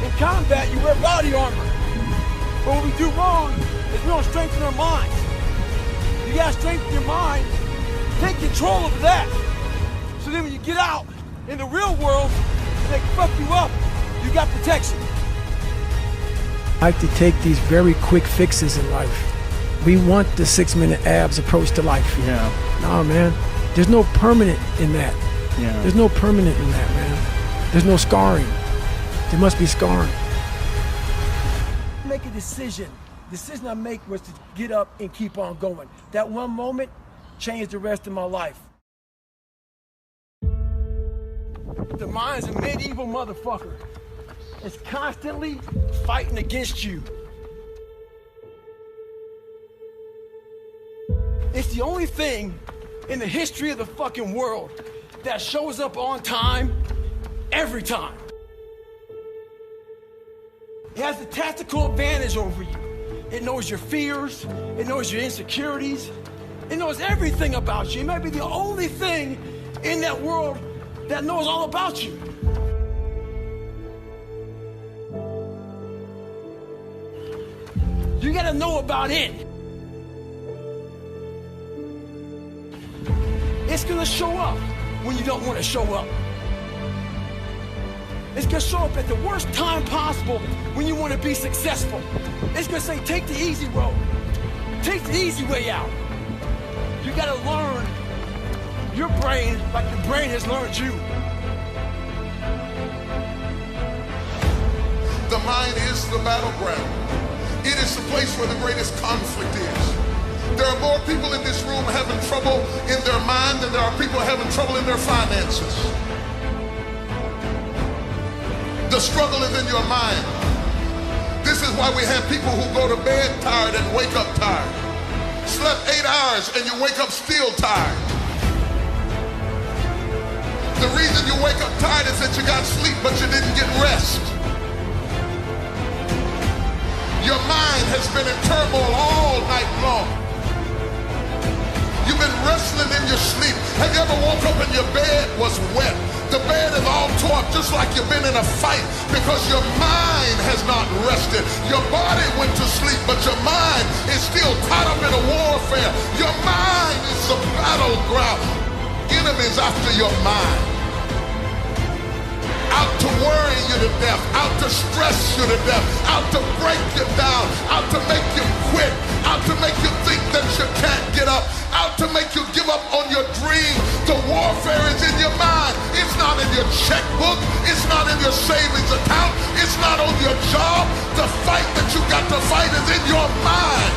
In combat, you wear body armor. But what we do wrong is we don't strengthen our minds. You gotta strengthen your mind, take control of that. So then when you get out in the real world, they fuck you up, you got protection. I like to take these very quick fixes in life. We want the 6-minute abs approach to life. Yeah. No, man. There's no permanent in that. Yeah. There's no permanent in that, man. There's no scarring. There must be scarring. Make a decision. The decision I make was to get up and keep on going. That one moment changed the rest of my life. The mind's a medieval motherfucker. It's constantly fighting against you. It's the only thing in the history of the fucking world that shows up on time every time. It has a tactical advantage over you. It knows your fears, it knows your insecurities, it knows everything about you. It might be the only thing in that world that knows all about you. You gotta know about it. It's gonna show up when you don't wanna show up. It's gonna show up at the worst time possible when you wanna be successful. It's gonna say, take the easy road. Take the easy way out. You gotta learn your brain like your brain has learned you. The mind is the battleground. It is the place where the greatest conflict is. There are more people in this room having trouble in their mind than there are people having trouble in their finances. The struggle is in your mind. This is why we have people who go to bed tired and wake up tired. Slept 8 hours and you wake up still tired. The reason you wake up tired is that you got sleep but you didn't get rest. Your mind has been in turmoil all night long. You've been wrestling in your sleep. Have you ever woke up and your bed was wet? The bed is all tore up just like you've been in a fight because your mind has not rested. Your body went to sleep, but your mind is still caught up in a warfare. Your mind is the battleground. Enemies after your mind. Out to worry you to death, out to stress you to death, out to break you down, out to make you quit, out to make you think that you can't get up, out to make you give up on your dream. The warfare is in your mind. It's not in your checkbook. It's not in your savings account. It's not on your job. The fight that you got to fight is in your mind.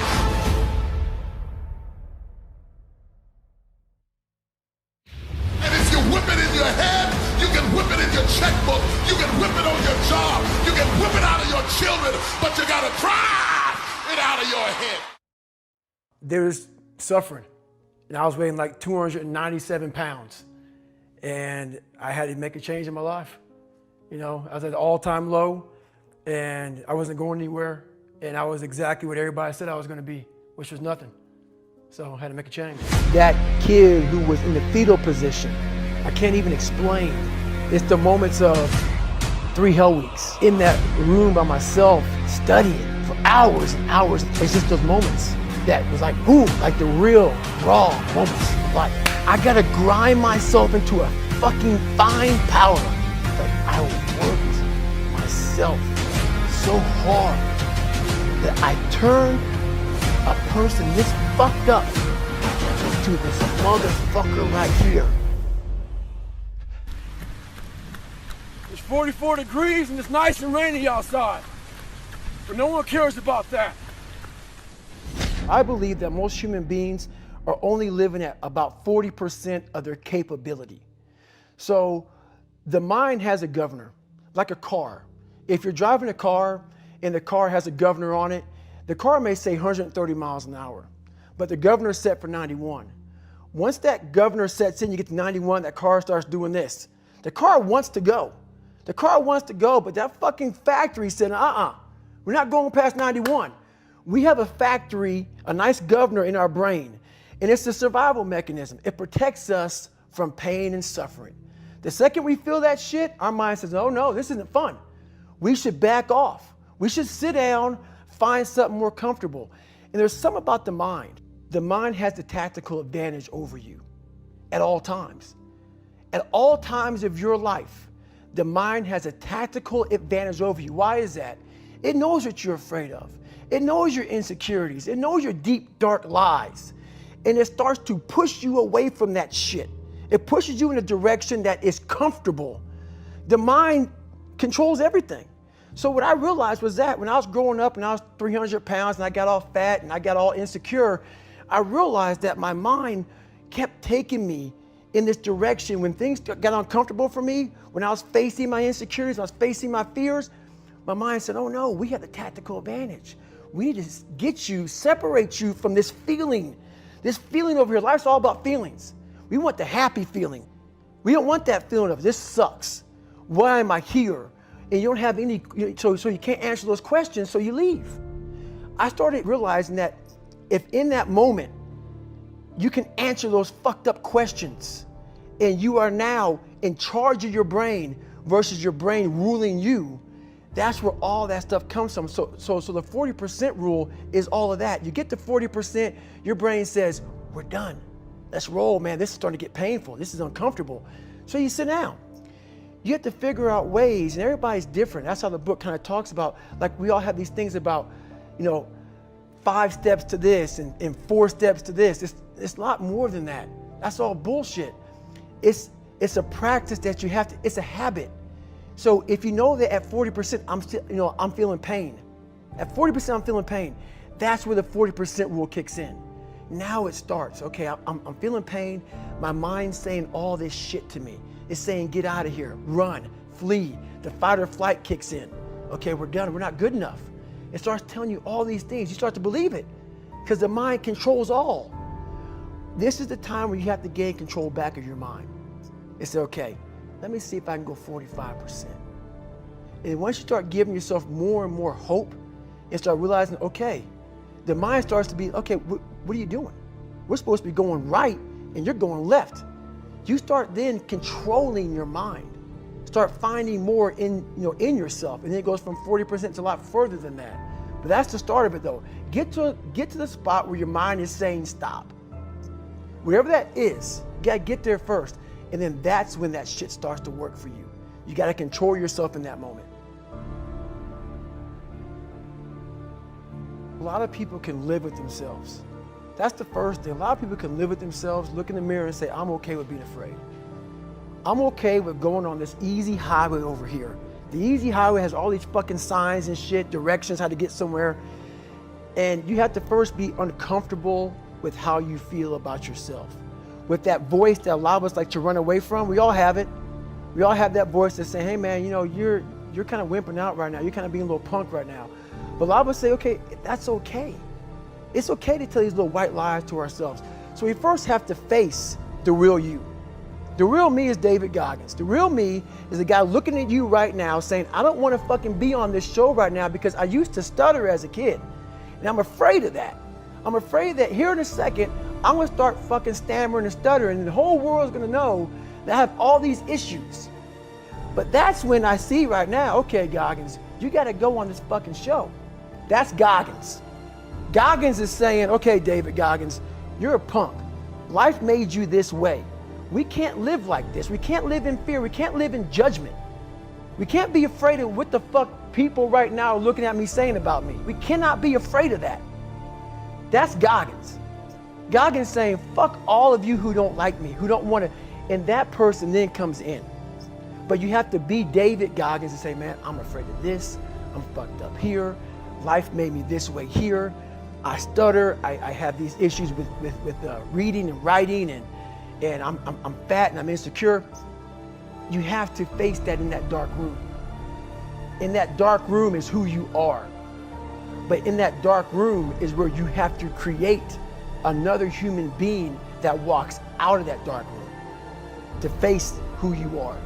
And if you whip it in your head, you can whip it in your checkbook. You can whip it on your job. You can whip it out of your children, but you got to drive it out of your head. There's suffering. And I was weighing like 297 pounds. And I had to make a change in my life. You know, I was at an all-time low and I wasn't going anywhere. And I was exactly what everybody said I was going to be, which was nothing. So I had to make a change. That kid who was in the fetal position, I can't even explain. It's the moments of 3 hell weeks in that room by myself, studying for hours and hours. It's just those moments that was like, boom, like the real raw moments of life. I gotta grind myself into a fucking fine powder. Like I worked myself so hard that I turned a person this fucked up to this motherfucker right here. It's 44 degrees and it's nice and rainy outside. But no one cares about that. I believe that most human beings are only living at about 40% of their capability. So the mind has a governor, like a car. If you're driving a car and the car has a governor on it, the car may say 130 miles an hour, but the governor is set for 91. Once that governor sets in, you get to 91, that car starts doing this. The car wants to go. The car wants to go, but that fucking factory said, we're not going past 91. We have a factory, a nice governor in our brain, and it's a survival mechanism. It protects us from pain and suffering. The second we feel that shit, our mind says, oh no, this isn't fun. We should back off. We should sit down, find something more comfortable. And there's something about the mind. The mind has the tactical advantage over you at all times. At all times of your life, the mind has a tactical advantage over you. Why is that? It knows what you're afraid of. It knows your insecurities. It knows your deep, dark lies. And it starts to push you away from that shit. It pushes you in a direction that is comfortable. The mind controls everything. So what I realized was that when I was growing up and I was 300 pounds and I got all fat and I got all insecure, I realized that my mind kept taking me in this direction. When things got uncomfortable for me, when I was facing my insecurities, when I was facing my fears, my mind said, oh no, we have the tactical advantage. We need to get you, separate you from this feeling over here. Life's all about feelings. We want the happy feeling. We don't want that feeling of this sucks. Why am I here? And you don't have any, so you can't answer those questions, so you leave. I started realizing that if in that moment you can answer those fucked up questions and you are now in charge of your brain versus your brain ruling you, that's where all that stuff comes from. So the 40% rule is all of that. You get to 40%, your brain says, we're done. Let's roll, man. This is starting to get painful. This is uncomfortable. So you sit down. You have to figure out ways, and everybody's different. That's how the book kind of talks about, like we all have these things about, 5 steps to this and 4 steps to this. It's a lot more than that. That's all bullshit. It's a practice that you have to, it's a habit. So if you know that at 40%, I'm feeling pain. At 40%, I'm feeling pain. That's where the 40% rule kicks in. Now it starts. Okay, I'm feeling pain. My mind's saying all this shit to me. It's saying, get out of here, run, flee. The fight or flight kicks in. Okay, we're done. We're not good enough. It starts telling you all these things. You start to believe it because the mind controls all. This is the time where you have to gain control back of your mind. It's okay. Let me see if I can go 45%. And once you start giving yourself more and more hope and start realizing, okay, the mind starts to be, okay, what are you doing? We're supposed to be going right and you're going left. You start then controlling your mind. Start finding more in yourself. And then it goes from 40% to a lot further than that. But that's the start of it though. Get to the spot where your mind is saying stop. Whatever that is, you gotta get there first. And then that's when that shit starts to work for you. You gotta control yourself in that moment. A lot of people can live with themselves. That's the first thing. A lot of people can live with themselves, look in the mirror and say, I'm okay with being afraid. I'm okay with going on this easy highway over here. The easy highway has all these fucking signs and shit, directions, how to get somewhere. And you have to first be uncomfortable with how you feel about yourself. With that voice that a lot of us like to run away from, we all have it. We all have that voice that's saying, hey man, you're kind of wimping out right now. You're kind of being a little punk right now. But a lot of us say, okay, that's okay. It's okay to tell these little white lies to ourselves. So we first have to face the real you. The real me is David Goggins. The real me is the guy looking at you right now saying, I don't want to fucking be on this show right now because I used to stutter as a kid. And I'm afraid of that. I'm afraid that here in a second, I'm going to start fucking stammering and stuttering and the whole world's going to know that I have all these issues. But that's when I see right now, okay, Goggins, you got to go on this fucking show. That's Goggins. Goggins is saying, okay, David Goggins, you're a punk. Life made you this way. We can't live like this. We can't live in fear. We can't live in judgment. We can't be afraid of what the fuck people right now are looking at me saying about me. We cannot be afraid of that. That's Goggins. Goggins saying, fuck all of you who don't like me, who don't want to, and that person then comes in. But you have to be David Goggins and say, man, I'm afraid of this, I'm fucked up here, life made me this way here, I stutter, I have these issues with reading and writing, and I'm fat and I'm insecure. You have to face that in that dark room. In that dark room is who you are. But in that dark room is where you have to create another human being that walks out of that dark room to face who you are.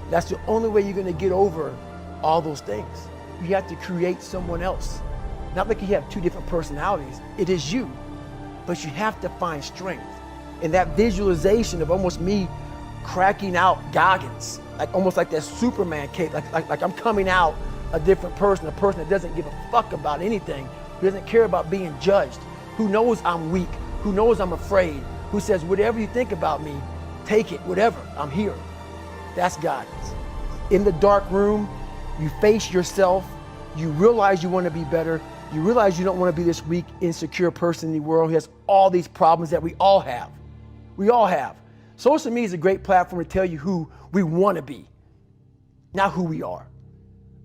That's the only way you're gonna get over all those things. You have to create someone else. Not like you have two different personalities, it is you. But you have to find strength. And that visualization of almost me cracking out Goggins, like almost like that Superman cape, like I'm coming out a different person, a person that doesn't give a fuck about anything, who doesn't care about being judged, who knows I'm weak, who knows I'm afraid, who says, whatever you think about me, take it, whatever, I'm here. That's Goggins. In the dark room, you face yourself, you realize you want to be better, you realize you don't want to be this weak, insecure person in the world who has all these problems that we all have. We all have. Social media is a great platform to tell you who we want to be, not who we are.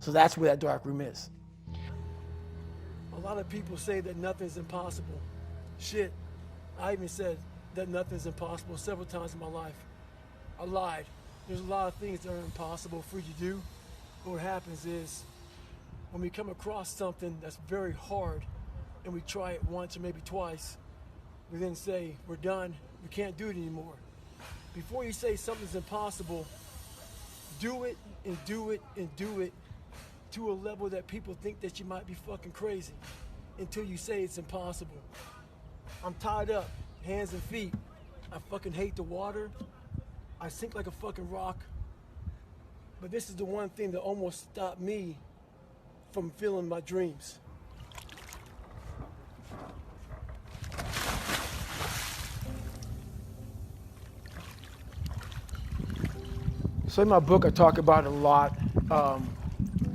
So that's where that dark room is. A lot of people say that nothing's impossible. Shit, I even said that nothing's impossible several times in my life. I lied. There's a lot of things that are impossible for you to do. But what happens is, when we come across something that's very hard and we try it once or maybe twice, we then say, we're done, we can't do it anymore. Before you say something's impossible, do it and do it and do it to a level that people think that you might be fucking crazy until you say it's impossible. I'm tied up, hands and feet. I fucking hate the water. I sink like a fucking rock. But this is the one thing that almost stopped me from feeling my dreams. So in my book, I talk about it a lot.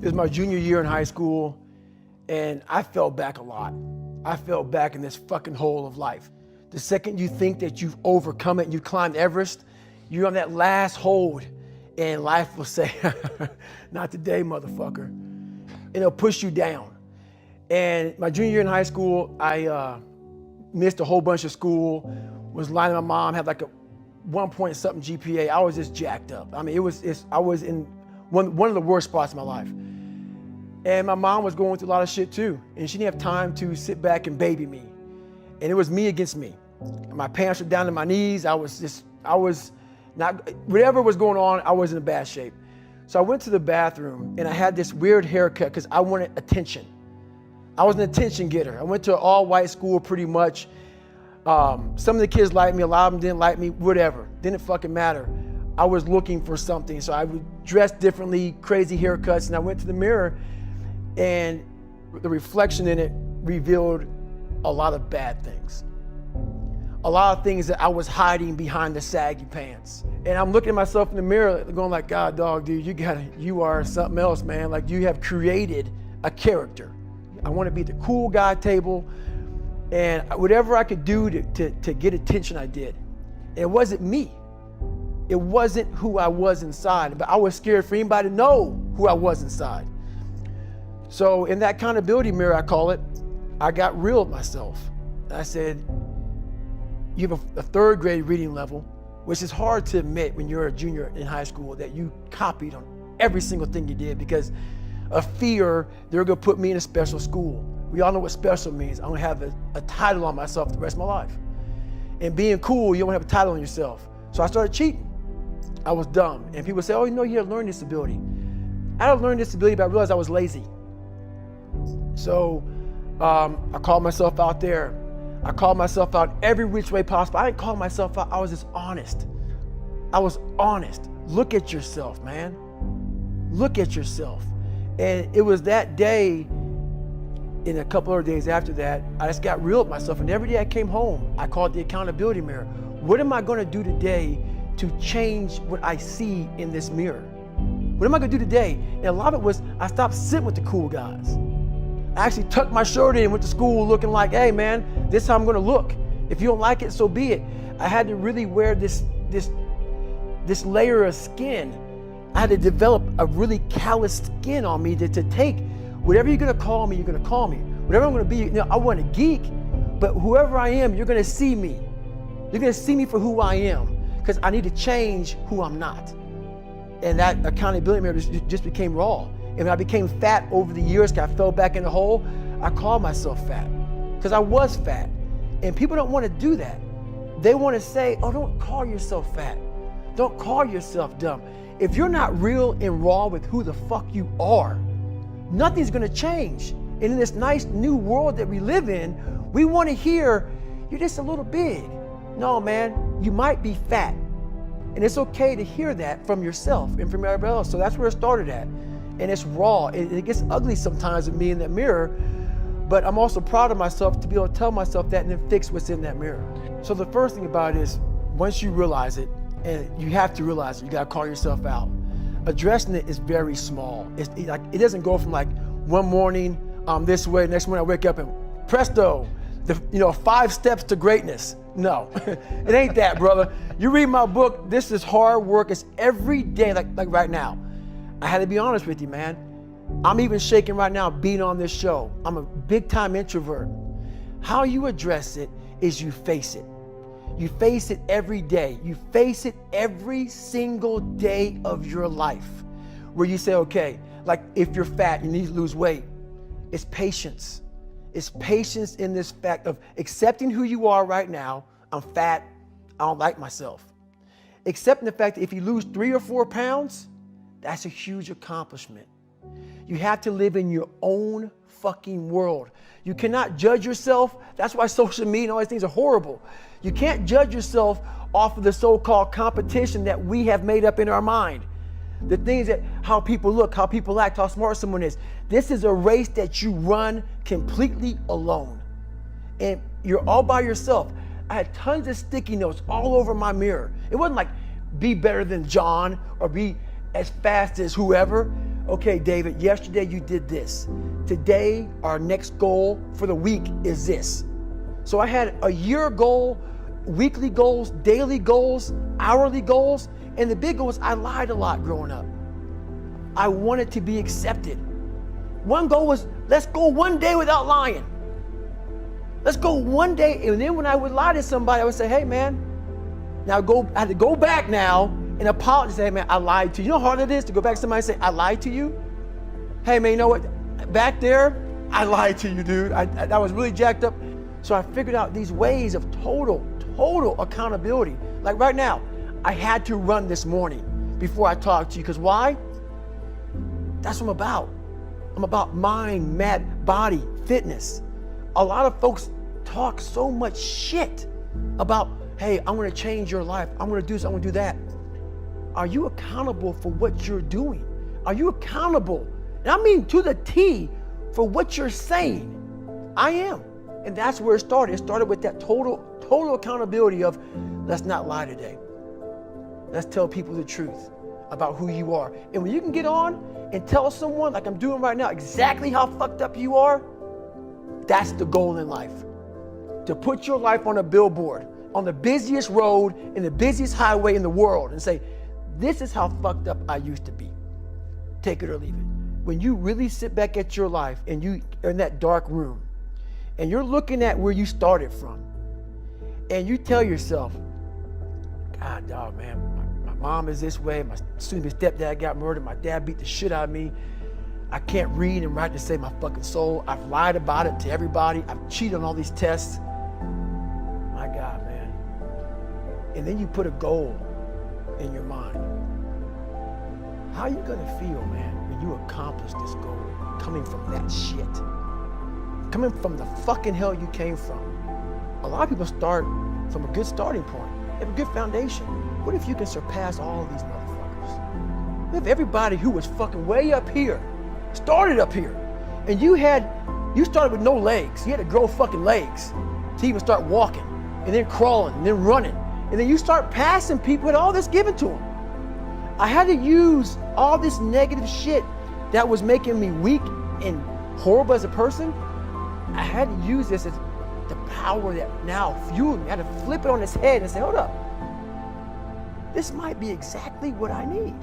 It was my junior year in high school, and I fell back a lot. I fell back in this fucking hole of life. The second you think that you've overcome it and you climbed Everest, you're on that last hold, and life will say, not today, motherfucker. And it'll push you down. And my junior year in high school, I missed a whole bunch of school, was lying to my mom, had like a 1 point something GPA. I was just jacked up. I mean, I was in one of the worst spots in my life. And my mom was going through a lot of shit too. And she didn't have time to sit back and baby me. And it was me against me. My pants were down to my knees. I was not, whatever was going on, I was in a bad shape. So I went to the bathroom and I had this weird haircut because I wanted attention. I was an attention getter. I went to an all-white school pretty much. Some of the kids liked me, a lot of them didn't like me, whatever. Didn't fucking matter. I was looking for something. So I would dress differently, crazy haircuts, and I went to the mirror and the reflection in it revealed a lot of bad things. A lot of things that I was hiding behind the saggy pants. And I'm looking at myself in the mirror going like, God, dog, dude, you are something else, man. Like you have created a character. I want to be the cool guy table. And whatever I could do to get attention, I did. And it wasn't me. It wasn't who I was inside, but I was scared for anybody to know who I was inside. So in that accountability mirror, I call it, I got real with myself. I said, you have a third grade reading level, which is hard to admit when you're a junior in high school that you copied on every single thing you did because of fear they're gonna put me in a special school. We all know what special means. I'm gonna have a title on myself the rest of my life. And being cool, you don't have a title on yourself. So I started cheating. I was dumb. And people say, oh, you know, you have a learning disability. I had a learning disability, but I realized I was lazy. So I called myself out there. I called myself out every which way possible. I didn't call myself out, I was just honest. I was honest. Look at yourself, man. Look at yourself. And it was that day, and a couple of days after that, I just got real with myself. And every day I came home, I called the accountability mirror. What am I gonna do today to change what I see in this mirror? What am I gonna do today? And a lot of it was, I stopped sitting with the cool guys. I actually tucked my shirt in and went to school looking like, hey man, this is how I'm gonna look. If you don't like it, so be it. I had to really wear this layer of skin. I had to develop a really callous skin on me to take whatever you're gonna call me, you're gonna call me. Whatever I'm gonna be, you know, I want a geek, but whoever I am, you're gonna see me. You're gonna see me for who I am, because I need to change who I'm not. And that accountability mirror just became raw. And when I became fat over the years, because I fell back in the hole, I called myself fat, because I was fat. And people don't want to do that. They want to say, oh, don't call yourself fat. Don't call yourself dumb. If you're not real and raw with who the fuck you are, nothing's gonna change. And in this nice new world that we live in, we want to hear, you're just a little big. No, man, you might be fat. And it's okay to hear that from yourself and from everybody else. So that's where it started at. And it's raw. It gets ugly sometimes with me in that mirror, but I'm also proud of myself to be able to tell myself that and then fix what's in that mirror. So the first thing about it is, once you realize it, and you have to realize it, you gotta call yourself out. Addressing it is very small. It doesn't go from like one morning I'm this way, next morning I wake up and presto, 5 steps to greatness. No, it ain't that, brother. You read my book, this is hard work. It's every day, like right now. I had to be honest with you, man. I'm even shaking right now being on this show. I'm a big time introvert. How you address it is you face it. You face it every day. You face it every single day of your life, where you say, okay, like if you're fat, you need to lose weight. It's patience. It's patience in this fact of accepting who you are right now. I'm fat, I don't like myself. Accepting the fact that if you lose 3 or 4 pounds, that's a huge accomplishment. You have to live in your own fucking world. You cannot judge yourself. That's why social media and all these things are horrible. You can't judge yourself off of the so-called competition that we have made up in our mind. The things that, how people look, how people act, how smart someone is. This is a race that you run completely alone. And you're all by yourself. I had tons of sticky notes all over my mirror. It wasn't like, be better than John or be as fast as whoever. Okay, David, yesterday you did this. Today, our next goal for the week is this. So I had a year goal, weekly goals, daily goals, hourly goals, and the big goal was I lied a lot growing up. I wanted to be accepted. One goal was, let's go one day without lying. Let's go one day, and then when I would lie to somebody, I would say, hey man, now I had to go back now and apologize, say, hey man, I lied to you. You know how hard it is to go back to somebody and say, I lied to you? Hey man, you know what? Back there, I lied to you, dude. I was really jacked up. So I figured out these ways of total accountability. Like right now, I had to run this morning before I talked to you, because why? That's what I'm about. I'm about mind, body, fitness. A lot of folks talk so much shit about, hey, I'm gonna change your life. I'm gonna do this, I'm gonna do that. Are you accountable for what you're doing? Are you accountable, and I mean to the T, for what you're saying? I am. And that's where it started. It started with that total accountability of, let's not lie today. Let's tell people the truth about who you are. And when you can get on and tell someone, like I'm doing right now, exactly how fucked up you are, that's the goal in life. To put your life on a billboard, on the busiest road, in the busiest highway in the world, and say, this is how fucked up I used to be. Take it or leave it. When you really sit back at your life and you are in that dark room, and you're looking at where you started from, and you tell yourself, God, dog, man, my mom is this way, my soon-to-be stepdad got murdered, my dad beat the shit out of me, I can't read and write to save my fucking soul, I've lied about it to everybody, I've cheated on all these tests. My God, man. And then you put a goal in your mind. How are you gonna feel, man, when you accomplish this goal, coming from that shit? Coming from the fucking hell you came from. A lot of people start from a good starting point. They have a good foundation. What if you can surpass all of these motherfuckers? What if everybody who was fucking way up here started up here, and you started with no legs. You had to grow fucking legs to even start walking, and then crawling, and then running, and then you start passing people with all this given to them. I had to use all this negative shit that was making me weak and horrible as a person, I had to use this as the power that now fueled me. I had to flip it on its head and say, hold up. This might be exactly what I need.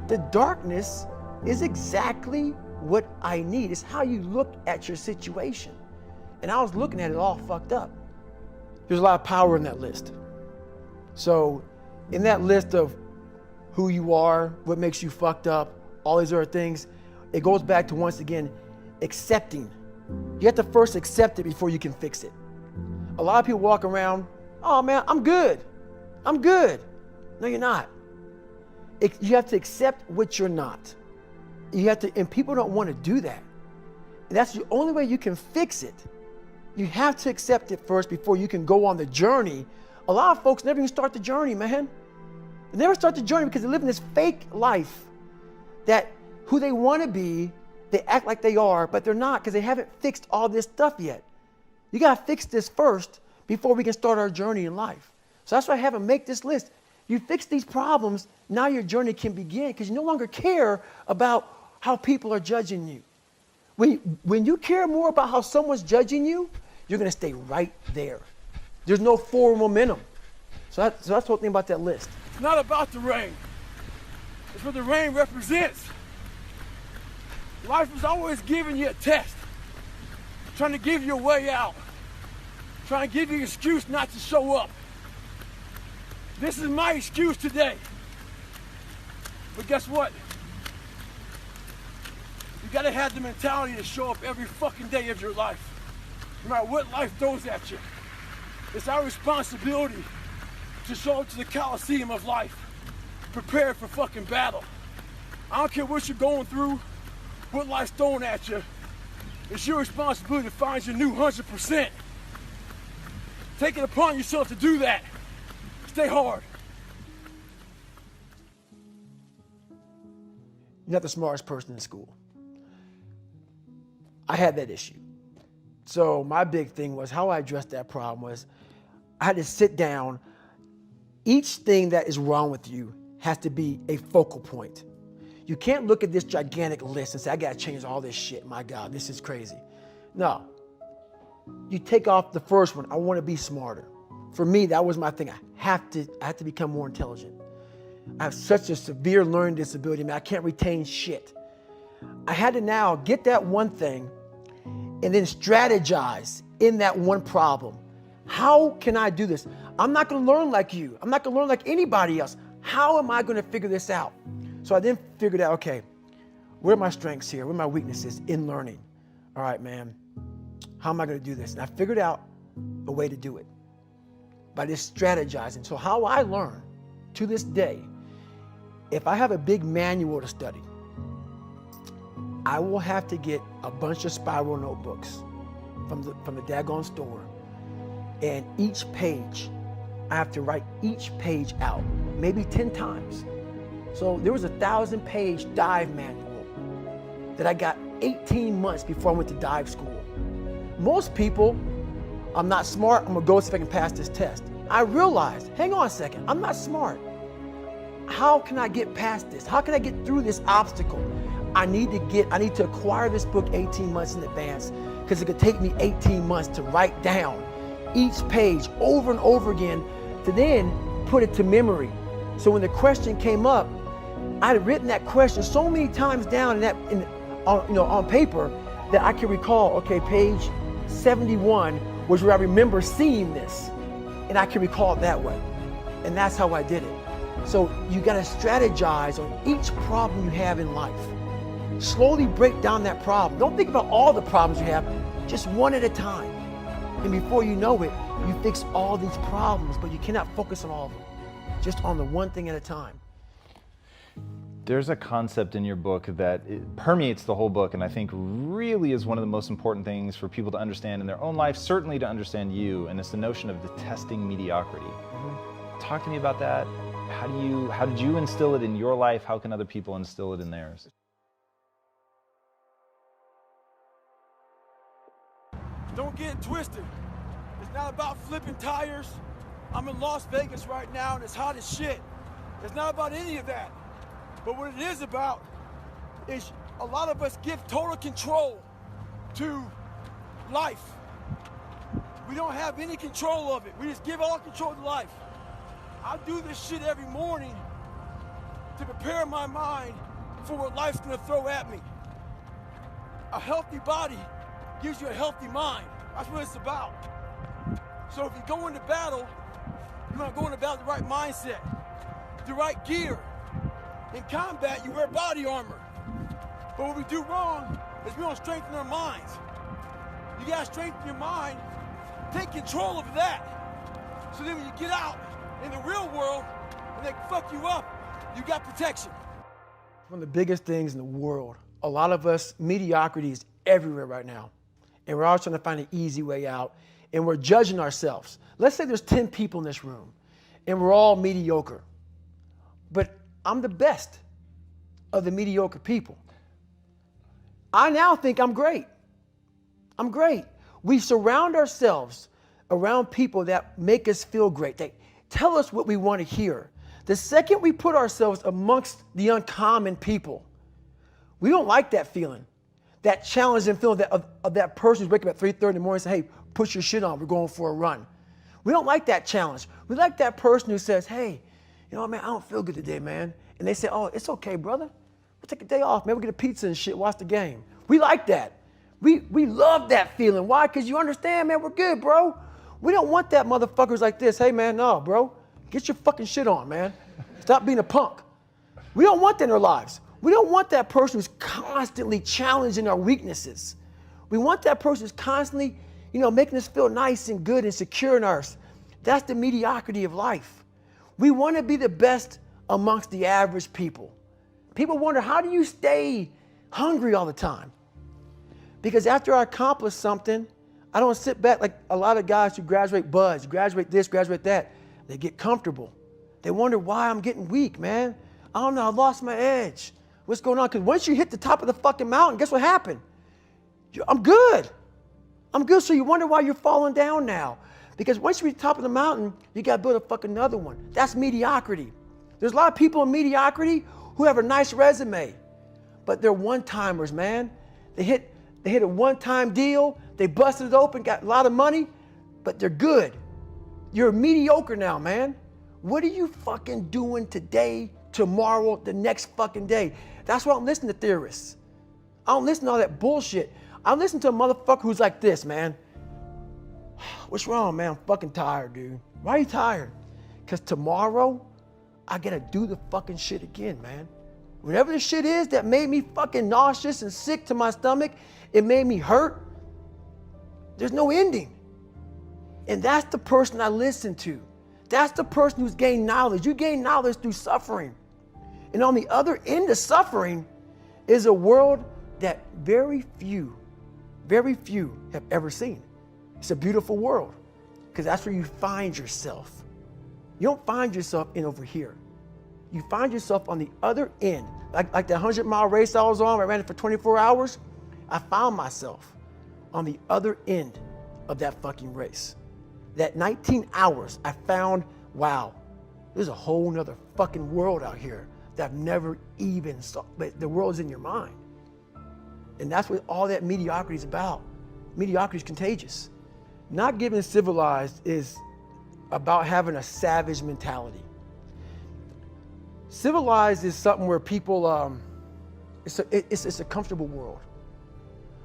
The darkness is exactly what I need. It's how you look at your situation. And I was looking at it all fucked up. There's a lot of power in that list. So in that list of who you are, what makes you fucked up, all these other things, it goes back to, once again, accepting. You have to first accept it before you can fix it. A lot of people walk around, oh man, I'm good. I'm good. No, you're not. You have to accept what you're not. You have to, and people don't want to do that. And that's the only way you can fix it. You have to accept it first before you can go on the journey. A lot of folks never even start the journey, man. They never start the journey because they live in this fake life that who they want to be, they act like they are, but they're not because they haven't fixed all this stuff yet. You got to fix this first before we can start our journey in life. So that's why I have them make this list. You fix these problems, now your journey can begin because you no longer care about how people are judging you. When you care more about how someone's judging you, you're going to stay right there. There's no forward momentum. So that's the whole thing about that list. It's not about the rain. It's what the rain represents. Life is always giving you a test, trying to give you a way out, trying to give you an excuse not to show up. This is my excuse today. But guess what? You gotta have the mentality to show up every fucking day of your life, no matter what life throws at you. It's our responsibility to show up to the Coliseum of life, prepared for fucking battle. I don't care what you're going through, what life's throwing at you. It's your responsibility to find your new 100%. Take it upon yourself to do that. Stay hard. You're not the smartest person in school. I had that issue. So my big thing was how I addressed that problem was I had to sit down. Each thing that is wrong with you has to be a focal point. You can't look at this gigantic list and say, I gotta change all this shit. My God, this is crazy. No. You take off the first one. I wanna be smarter. For me, that was my thing. I have to become more intelligent. I have such a severe learning disability, man. I can't retain shit. I had to now get that one thing and then strategize in that one problem. How can I do this? I'm not gonna learn like you. I'm not gonna learn like anybody else. How am I gonna figure this out? So I then figured out, okay, where are my strengths here? Where are my weaknesses in learning? All right, man, how am I gonna do this? And I figured out a way to do it by just strategizing. So how I learn to this day, if I have a big manual to study, I will have to get a bunch of spiral notebooks from the daggone store. And each page, I have to write each page out, maybe 10 times. So there was a 1,000-page dive manual that I got 18 months before I went to dive school. Most people, I'm not smart, I'm gonna go see if I can pass this test. I realized, hang on a second, I'm not smart. How can I get past this? How can I get through this obstacle? I need to acquire this book 18 months in advance because it could take me 18 months to write down each page over and over again to then put it to memory. So when the question came up, I had written that question so many times down on paper that I can recall, okay, page 71 was where I remember seeing this, and I can recall it that way. And that's how I did it. So you gotta strategize on each problem you have in life. Slowly break down that problem. Don't think about all the problems you have, just one at a time. And before you know it, you fix all these problems, but you cannot focus on all of them. Just on the one thing at a time. There's a concept in your book that permeates the whole book and I think really is one of the most important things for people to understand in their own life, certainly to understand you, and it's the notion of detesting mediocrity. Mm-hmm. Talk to me about that. How did you instill it in your life? How can other people instill it in theirs? Don't get it twisted. It's not about flipping tires. I'm in Las Vegas right now and it's hot as shit. It's not about any of that. But what it is about is a lot of us give total control to life. We don't have any control of it. We just give all control to life. I do this shit every morning to prepare my mind for what life's gonna throw at me. A healthy body gives you a healthy mind. That's what it's about. So if you go into battle, you wanna go into battle with the right mindset, the right gear. In combat, you wear body armor. But what we do wrong is we don't strengthen our minds. You gotta strengthen your mind, take control of that. So then when you get out in the real world and they fuck you up, you got protection. One of the biggest things in the world, a lot of us, mediocrity is everywhere right now. And we're all trying to find an easy way out. And we're judging ourselves. Let's say there's 10 people in this room and we're all mediocre. But I'm the best of the mediocre people. I now think I'm great. I'm great. We surround ourselves around people that make us feel great. They tell us what we want to hear. The second we put ourselves amongst the uncommon people, we don't like that feeling, that challenging feeling of that person who's waking up at 3:30 in the morning and say, hey, put your shit on, we're going for a run. We don't like that challenge. We like that person who says, hey, you know what, man, I don't feel good today, man. And they say, oh, it's okay, brother. We'll take a day off, man. We'll get a pizza and shit, watch the game. We like that. We love that feeling. Why? Because you understand, man, we're good, bro. We don't want that motherfuckers like this. Hey, man, no, bro. Get your fucking shit on, man. Stop being a punk. We don't want that in our lives. We don't want that person who's constantly challenging our weaknesses. We want that person who's constantly, making us feel nice and good and secure in ours. That's the mediocrity of life. We want to be the best amongst the average people. People wonder, how do you stay hungry all the time? Because after I accomplish something, I don't sit back like a lot of guys who graduate buds, graduate this, graduate that. They get comfortable. They wonder why I'm getting weak, man. I don't know, I lost my edge. What's going on? Because once you hit the top of the fucking mountain, guess what happened? I'm good. I'm good, so you wonder why you're falling down now. Because once you reach the top of the mountain, you got to build a fucking another one. That's mediocrity. There's a lot of people in mediocrity who have a nice resume, but they're one-timers, man. They hit a one-time deal, they busted it open, got a lot of money, but they're good. You're mediocre now, man. What are you fucking doing today, tomorrow, the next fucking day? That's why I don't listen to theorists. I don't listen to all that bullshit. I listen to a motherfucker who's like this, man. What's wrong, man? I'm fucking tired, dude. Why are you tired? Because tomorrow, I gotta do the fucking shit again, man. Whatever the shit is that made me fucking nauseous and sick to my stomach, it made me hurt, there's no ending. And that's the person I listen to. That's the person who's gained knowledge. You gain knowledge through suffering. And on the other end of suffering is a world that very few have ever seen. It's a beautiful world because that's where you find yourself. You don't find yourself in over here. You find yourself on the other end. Like the 100-mile race I was on, I ran it for 24 hours. I found myself on the other end of that fucking race. That 19 hours, I found, wow, there's a whole nother fucking world out here that I've never even saw. But the world's in your mind. And that's what all that mediocrity is about. Mediocrity is contagious. Not getting civilized is about having a savage mentality. Civilized is something where people, it's a comfortable world.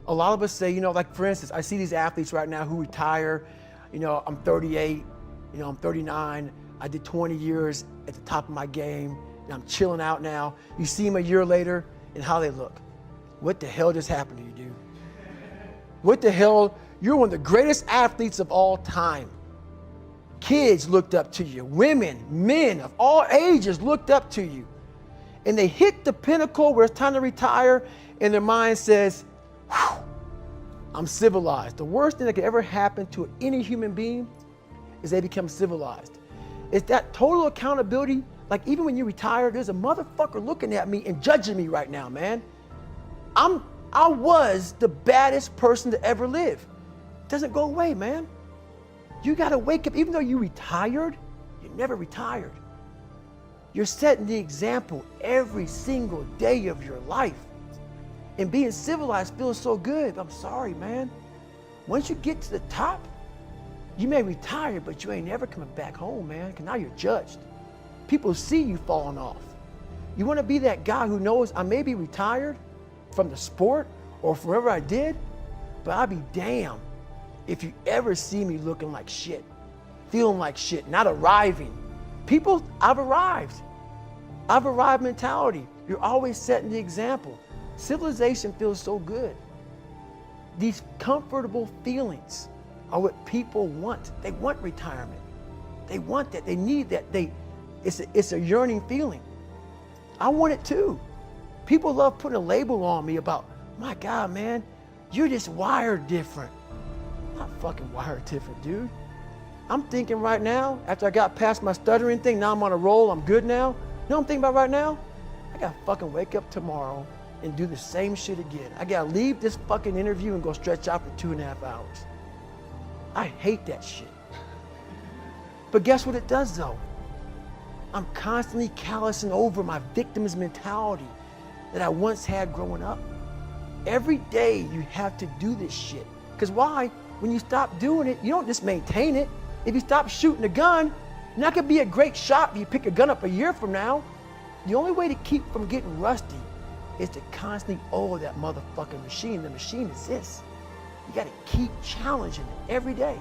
A lot of us say, like for instance, I see these athletes right now who retire, I'm 38, I'm 39, I did 20 years at the top of my game, and I'm chilling out now. You see them a year later and how they look. What the hell just happened to you, dude? What the hell? You're one of the greatest athletes of all time. Kids looked up to you. Women, men of all ages looked up to you. And they hit the pinnacle where it's time to retire, and their mind says, whew, I'm civilized. The worst thing that could ever happen to any human being is they become civilized. It's that total accountability. Like even when you retire, there's a motherfucker looking at me and judging me right now, man. I was the baddest person to ever live. It doesn't go away, man. You gotta wake up, even though you retired, you never retired. You're setting the example every single day of your life. And being civilized feels so good. I'm sorry, man. Once you get to the top, you may retire, but you ain't never coming back home, man, because now you're judged. People see you falling off. You want to be that guy who knows I may be retired from the sport or from whatever I did, but I'll be damned if you ever see me looking like shit, feeling like shit, not arriving. People, I've arrived. I've arrived mentality. You're always setting the example. Civilization feels so good. These comfortable feelings are what people want. They want retirement. They want that. They need that. It's a yearning feeling. I want it too. People love putting a label on me about, my God, man, you're just wired different. I'm not fucking wired different, dude. I'm thinking right now, after I got past my stuttering thing, now I'm on a roll, I'm good now. You know what I'm thinking about right now? I gotta fucking wake up tomorrow and do the same shit again. I gotta leave this fucking interview and go stretch out for 2.5 hours. I hate that shit. But guess what it does though? I'm constantly callousing over my victim's mentality that I once had growing up. Every day you have to do this shit. Because why? When you stop doing it, you don't just maintain it. If you stop shooting a gun, you're not gonna be a great shot if you pick a gun up a year from now. The only way to keep from getting rusty is to constantly oil that motherfucking machine. The machine is this. You gotta keep challenging it every day.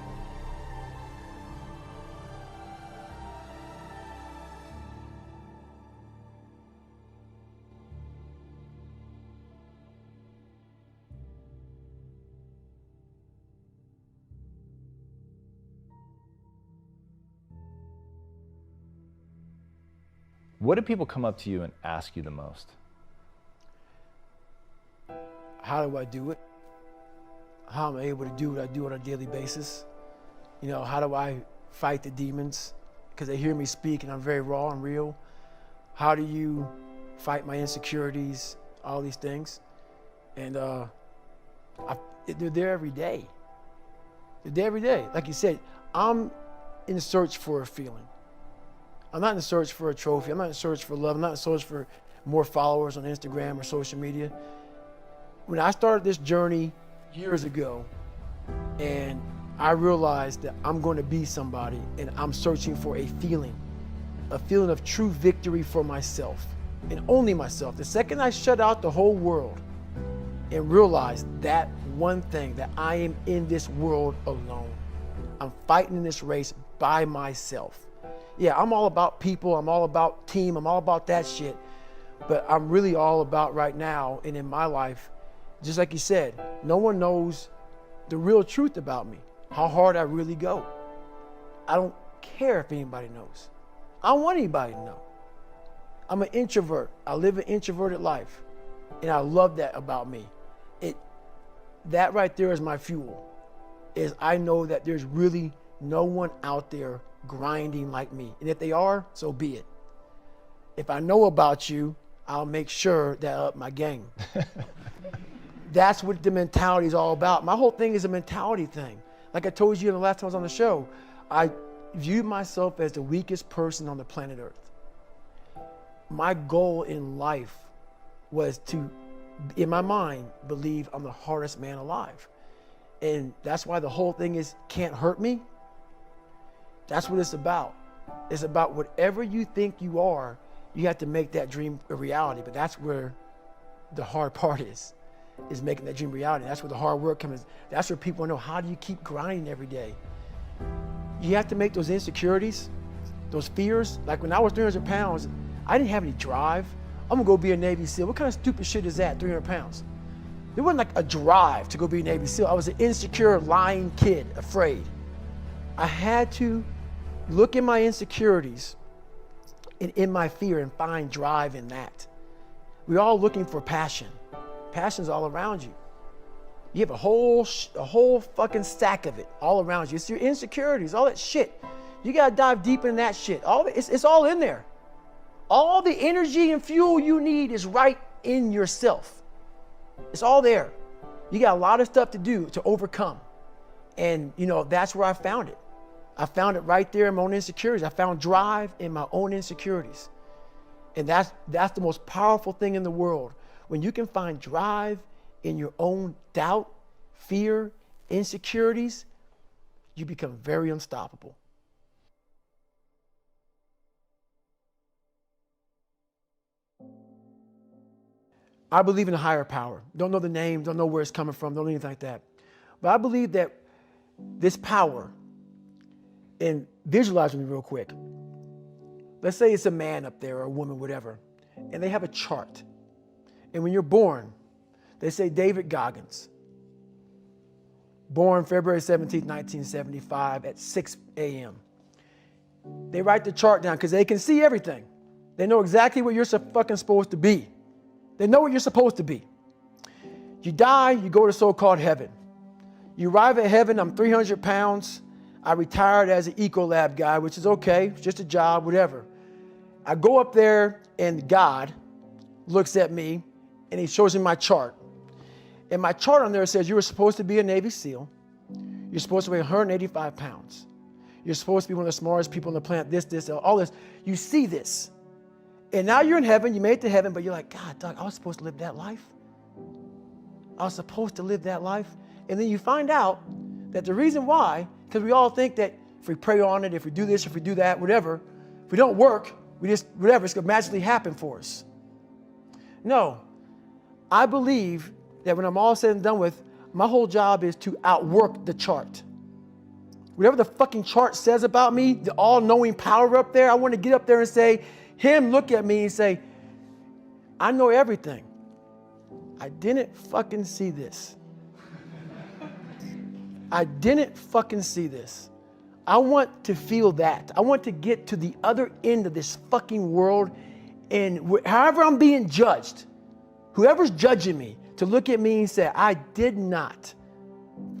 What do people come up to you and ask you the most? How do I do it? How am I able to do what I do on a daily basis? You know, how do I fight the demons? Because they hear me speak and I'm very raw and real. How do you fight my insecurities? All these things. And they're there every day. They're there every day. Like you said, I'm in search for a feeling. I'm not in search for a trophy. I'm not in search for love. I'm not in search for more followers on Instagram or social media. When I started this journey years ago, and I realized that I'm going to be somebody, and I'm searching for a feeling of true victory for myself, and only myself. The second I shut out the whole world and realized that one thing, that I am in this world alone. I'm fighting in this race by myself. Yeah, I'm all about people, I'm all about team, I'm all about that shit. But I'm really all about right now and in my life, just like you said, no one knows the real truth about me, how hard I really go. I don't care if anybody knows. I don't want anybody to know. I'm an introvert. I live an introverted life. And I love that about me. That right there is my fuel, is I know that there's really no one out there grinding like me. And if they are, so be it. If I know about you, I'll make sure that I up my game. That's what the mentality is all about. My whole thing is a mentality thing. Like I told you the last time I was on the show, I viewed myself as the weakest person on the planet Earth. My goal in life was to, in my mind, believe I'm the hardest man alive. And that's why the whole thing is can't hurt me. That's what it's about. It's about whatever you think you are, you have to make that dream a reality. But that's where the hard part is making that dream reality. That's where the hard work comes. That's where people know, how do you keep grinding every day? You have to make those insecurities, those fears. Like when I was 300 pounds, I didn't have any drive. I'm gonna go be a Navy SEAL. What kind of stupid shit is that, 300 pounds? There wasn't like a drive to go be a Navy SEAL. I was an insecure, lying kid, afraid. I had to look at my insecurities and in my fear and find drive in that. We're all looking for passion. Passion's all around you. You have a whole fucking stack of it all around you. It's your insecurities, all that shit. You gotta dive deep in that shit. It's all in there. All the energy and fuel you need is right in yourself. It's all there. You got a lot of stuff to do to overcome. And you know, that's where I found it. I found it right there in my own insecurities. I found drive in my own insecurities. And that's the most powerful thing in the world. When you can find drive in your own doubt, fear, insecurities, you become very unstoppable. I believe in a higher power. Don't know the name, don't know where it's coming from, don't know anything like that. But I believe that this power, and visualize with me real quick. Let's say it's a man up there or a woman, whatever, and they have a chart. And when you're born, they say David Goggins, born February 17, 1975 at 6 a.m. They write the chart down because they can see everything. They know exactly what you're fucking supposed to be. They know what you're supposed to be. You die, you go to so-called heaven. You arrive at heaven, I'm 300 pounds. I retired as an Ecolab guy, which is okay. It's just a job, whatever. I go up there and God looks at me and he shows me my chart. And my chart on there says you were supposed to be a Navy SEAL. You're supposed to weigh 185 pounds. You're supposed to be one of the smartest people on the planet, this, all this. You see this. And now you're in heaven, you made it to heaven, but you're like, God, Doug, I was supposed to live that life. I was supposed to live that life. And then you find out that the reason why, because we all think that if we pray on it, if we do this, if we do that, whatever, if we don't work, we just, whatever, it's going to magically happen for us. No, I believe that when I'm all said and done with, my whole job is to outwork the chart. Whatever the fucking chart says about me, the all-knowing power up there, I want to get up there and say, him look at me and say, I know everything. I didn't fucking see this. I didn't fucking see this. I want to feel that. I want to get to the other end of this fucking world, and however I'm being judged, whoever's judging me, to look at me and say, I did not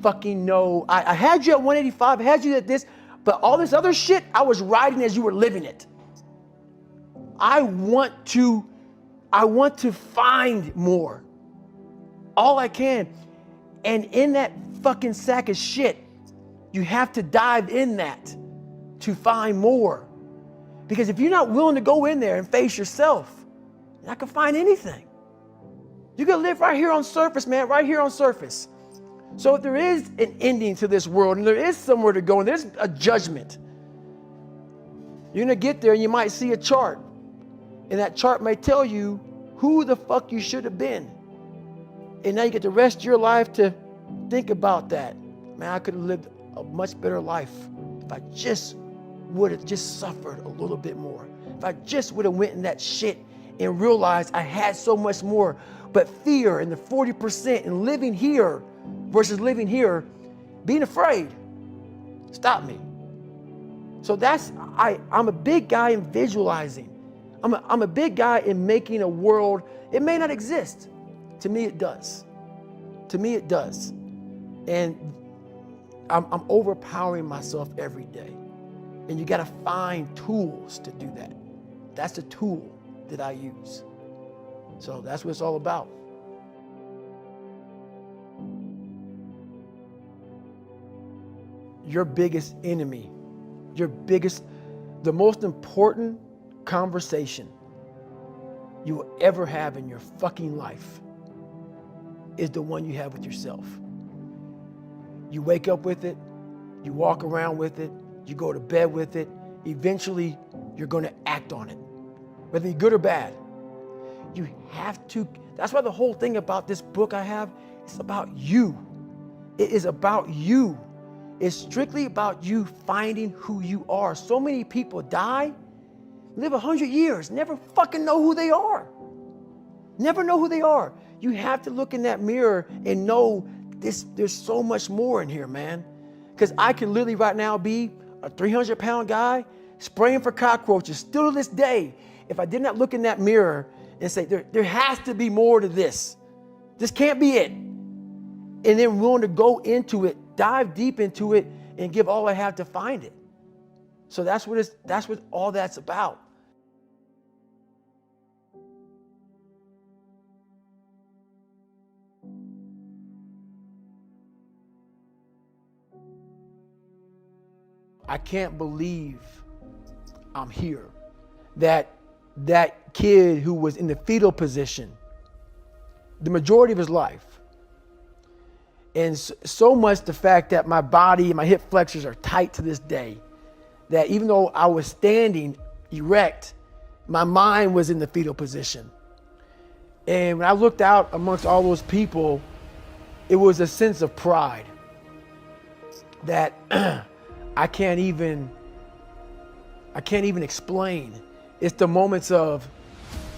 fucking know. I had you at 185, I had you at this, but all this other shit, I was riding as you were living it. I want to find more. All I can. And in that fucking sack of shit, you have to dive in that to find more. Because if you're not willing to go in there and face yourself, you're not gonna find anything. You're gonna live right here on surface, man, right here on surface. So if there is an ending to this world and there is somewhere to go and there's a judgment, you're gonna get there and you might see a chart. And that chart may tell you who the fuck you should have been. And now you get the rest of your life to think about that. Man, I could have lived a much better life if I just would have just suffered a little bit more. If I just would have went in that shit and realized I had so much more. But fear and the 40% and living here versus living here, being afraid, stopped me. So I'm a big guy in visualizing. I'm a big guy in making a world. It may not exist. To me, it does. To me, it does. And I'm overpowering myself every day. And you got to find tools to do that. That's the tool that I use. So that's what it's all about. Your biggest enemy, the most important conversation you will ever have in your fucking life is the one you have with yourself. You wake up with it, you walk around with it, you go to bed with it. Eventually, you're going to act on it, whether you're good or bad. You have to. That's why the whole thing about this book I have, it's about you. It is about you. It's strictly about you finding who you are. So many people die, live 100 years, never fucking know who they are. Never know who they are. You have to look in that mirror and know there's so much more in here, man. Because I can literally right now be a 300-pound guy spraying for cockroaches still to this day. If I did not look in that mirror and say, there has to be more to this. This can't be it. And then willing to go into it, dive deep into it, and give all I have to find it. So that's what all that's about. I can't believe I'm here. That kid who was in the fetal position the majority of his life. And so much the fact that my body and my hip flexors are tight to this day, that even though I was standing erect, my mind was in the fetal position. And when I looked out amongst all those people, it was a sense of pride that I can't even explain. It's the moments of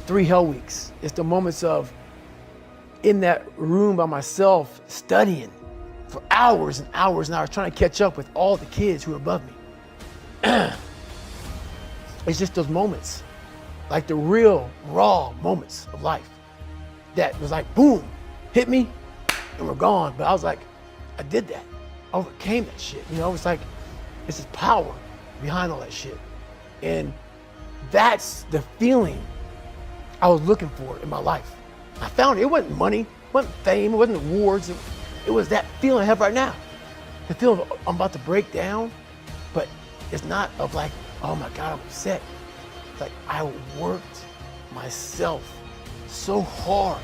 3 hell weeks. It's the moments of in that room by myself studying for hours and hours and hours, trying to catch up with all the kids who are above me. It's just those moments, like the real raw moments of life that was like, boom, hit me and we're gone. But I was like, I did that. I overcame that shit. You know, it's like, it's this power behind all that shit. And that's the feeling I was looking for in my life. I found it. It wasn't money, it wasn't fame, it wasn't awards. It was that feeling I have right now. The feeling of I'm about to break down, but it's not of like, oh my God, I'm upset. It's like I worked myself so hard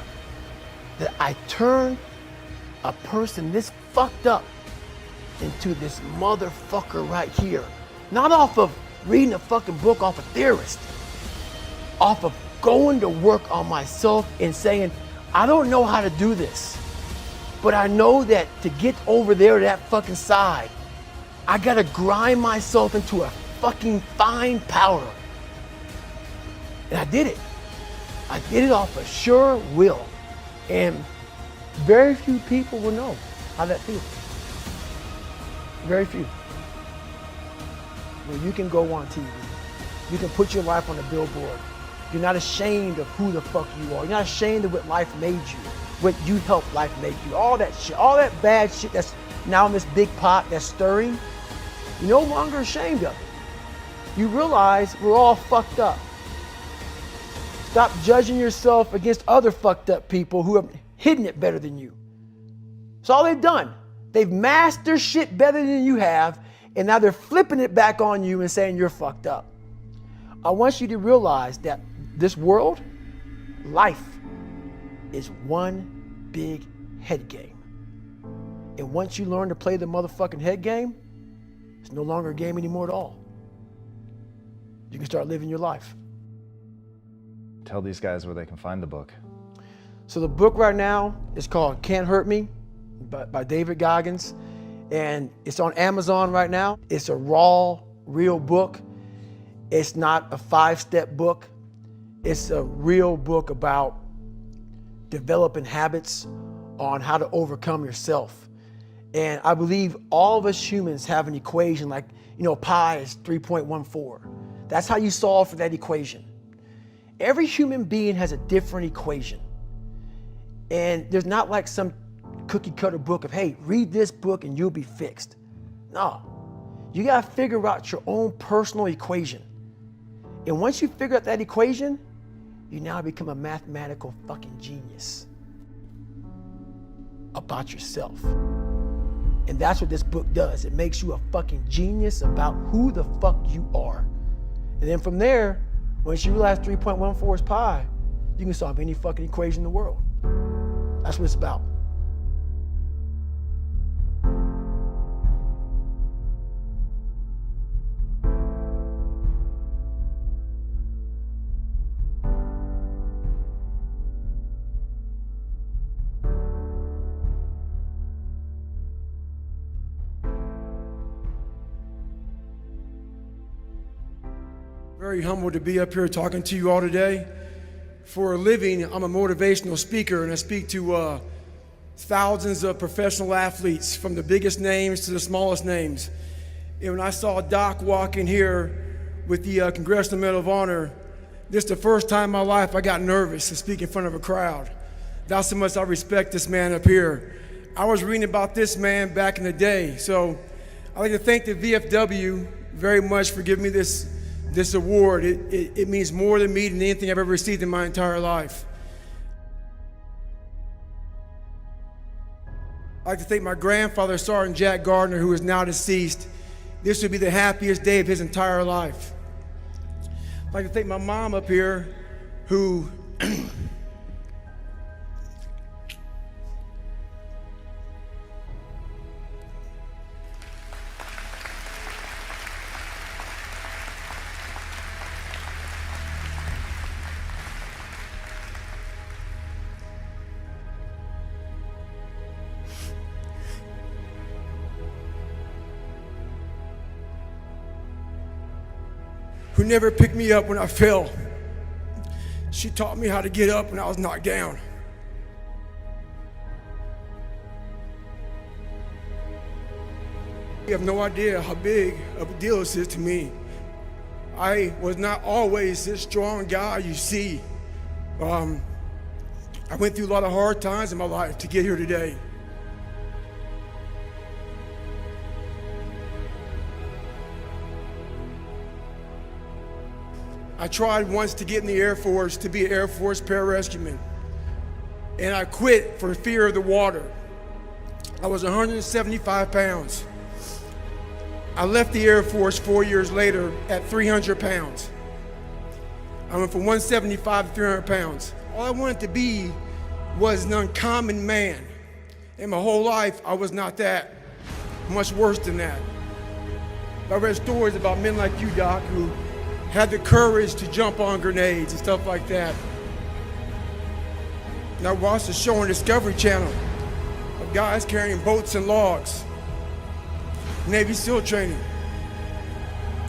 that I turned a person this fucked up into this motherfucker right here. Not off of reading a fucking book off a theorist, off of going to work on myself and saying, I don't know how to do this, but I know that to get over there to that fucking side, I gotta grind myself into a fucking fine powder. And I did it. I did it off a sure will. And very few people will know how that feels. Very few. Well, you can go on TV. You can put your life on a billboard. You're not ashamed of who the fuck you are. You're not ashamed of what life made you, what you helped life make you. All that shit, all that bad shit that's now in this big pot that's stirring, you're no longer ashamed of it. You realize we're all fucked up. Stop judging yourself against other fucked up people who have hidden it better than you. That's all they've done. They've masked their shit better than you have, and now they're flipping it back on you and saying you're fucked up. I want you to realize that this world, life, is one big head game. And once you learn to play the motherfucking head game, it's no longer a game anymore at all. You can start living your life. Tell these guys where they can find the book. So the book right now is called Can't Hurt Me by David Goggins. And it's on Amazon right now. It's a raw, real book. It's not a 5-step book. It's a real book about developing habits on how to overcome yourself. And I believe all of us humans have an equation like, pi is 3.14. That's how you solve for that equation. Every human being has a different equation. And there's not like some cookie cutter book of, hey, read this book and you'll be fixed. No, you gotta figure out your own personal equation. And once you figure out that equation, you now become a mathematical fucking genius about yourself. And that's what this book does. It makes you a fucking genius about who the fuck you are. And then from there, once you realize 3.14 is pi, you can solve any fucking equation in the world. That's what it's about. Very humbled to be up here talking to you all today. For a living, I'm a motivational speaker, and I speak to thousands of professional athletes, from the biggest names to the smallest names. And when I saw Doc walk in here with the Congressional Medal of Honor, this is the first time in my life I got nervous to speak in front of a crowd. That's how much I respect this man up here. I was reading about this man back in the day, so I'd like to thank the VFW very much for giving me this award. It means more to me than anything I've ever received in my entire life. I'd like to thank my grandfather, Sergeant Jack Gardner, who is now deceased. This would be the happiest day of his entire life. I'd like to thank my mom up here, who who never picked me up when I fell. She taught me how to get up when I was knocked down. You have no idea how big of a deal this is to me. I was not always this strong guy you see. I went through a lot of hard times in my life to get here today. I tried once to get in the Air Force to be an Air Force pararescueman, and I quit for fear of the water. I was 175 pounds. I left the Air Force 4 years later at 300 pounds. I went from 175 to 300 pounds. All I wanted to be was an uncommon man. And my whole life, I was not that. Much worse than that. I read stories about men like you, Doc, who had the courage to jump on grenades and stuff like that. And I watched a show on Discovery Channel of guys carrying boats and logs, Navy SEAL training.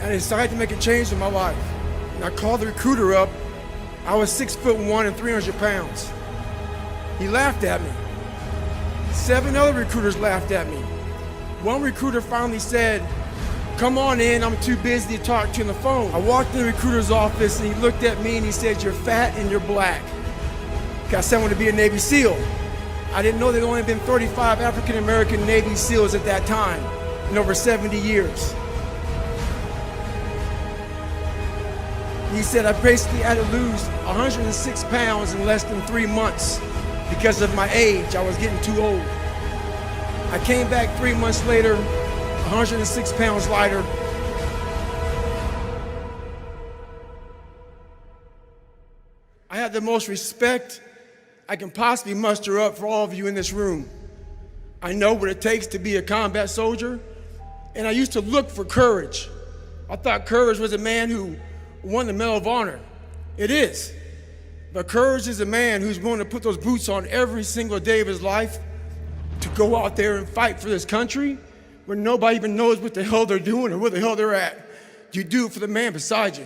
And I decided to make a change in my life. And I called the recruiter up. I was 6'1" and 300 pounds. He laughed at me. 7 other recruiters laughed at me. One recruiter finally said, "Come on in, I'm too busy to talk to you on the phone." I walked in the recruiter's office and he looked at me and he said, "You're fat and you're black." I said I wanted to be a Navy SEAL. I didn't know there'd only been 35 African American Navy SEALs at that time in over 70 years. He said I basically had to lose 106 pounds in less than 3 months because of my age. I was getting too old. I came back 3 months later, 106 pounds lighter. I have the most respect I can possibly muster up for all of you in this room. I know what it takes to be a combat soldier, and I used to look for courage. I thought courage was a man who won the Medal of Honor. It is. But courage is a man who's willing to put those boots on every single day of his life to go out there and fight for this country where nobody even knows what the hell they're doing or where the hell they're at. You do it for the man beside you.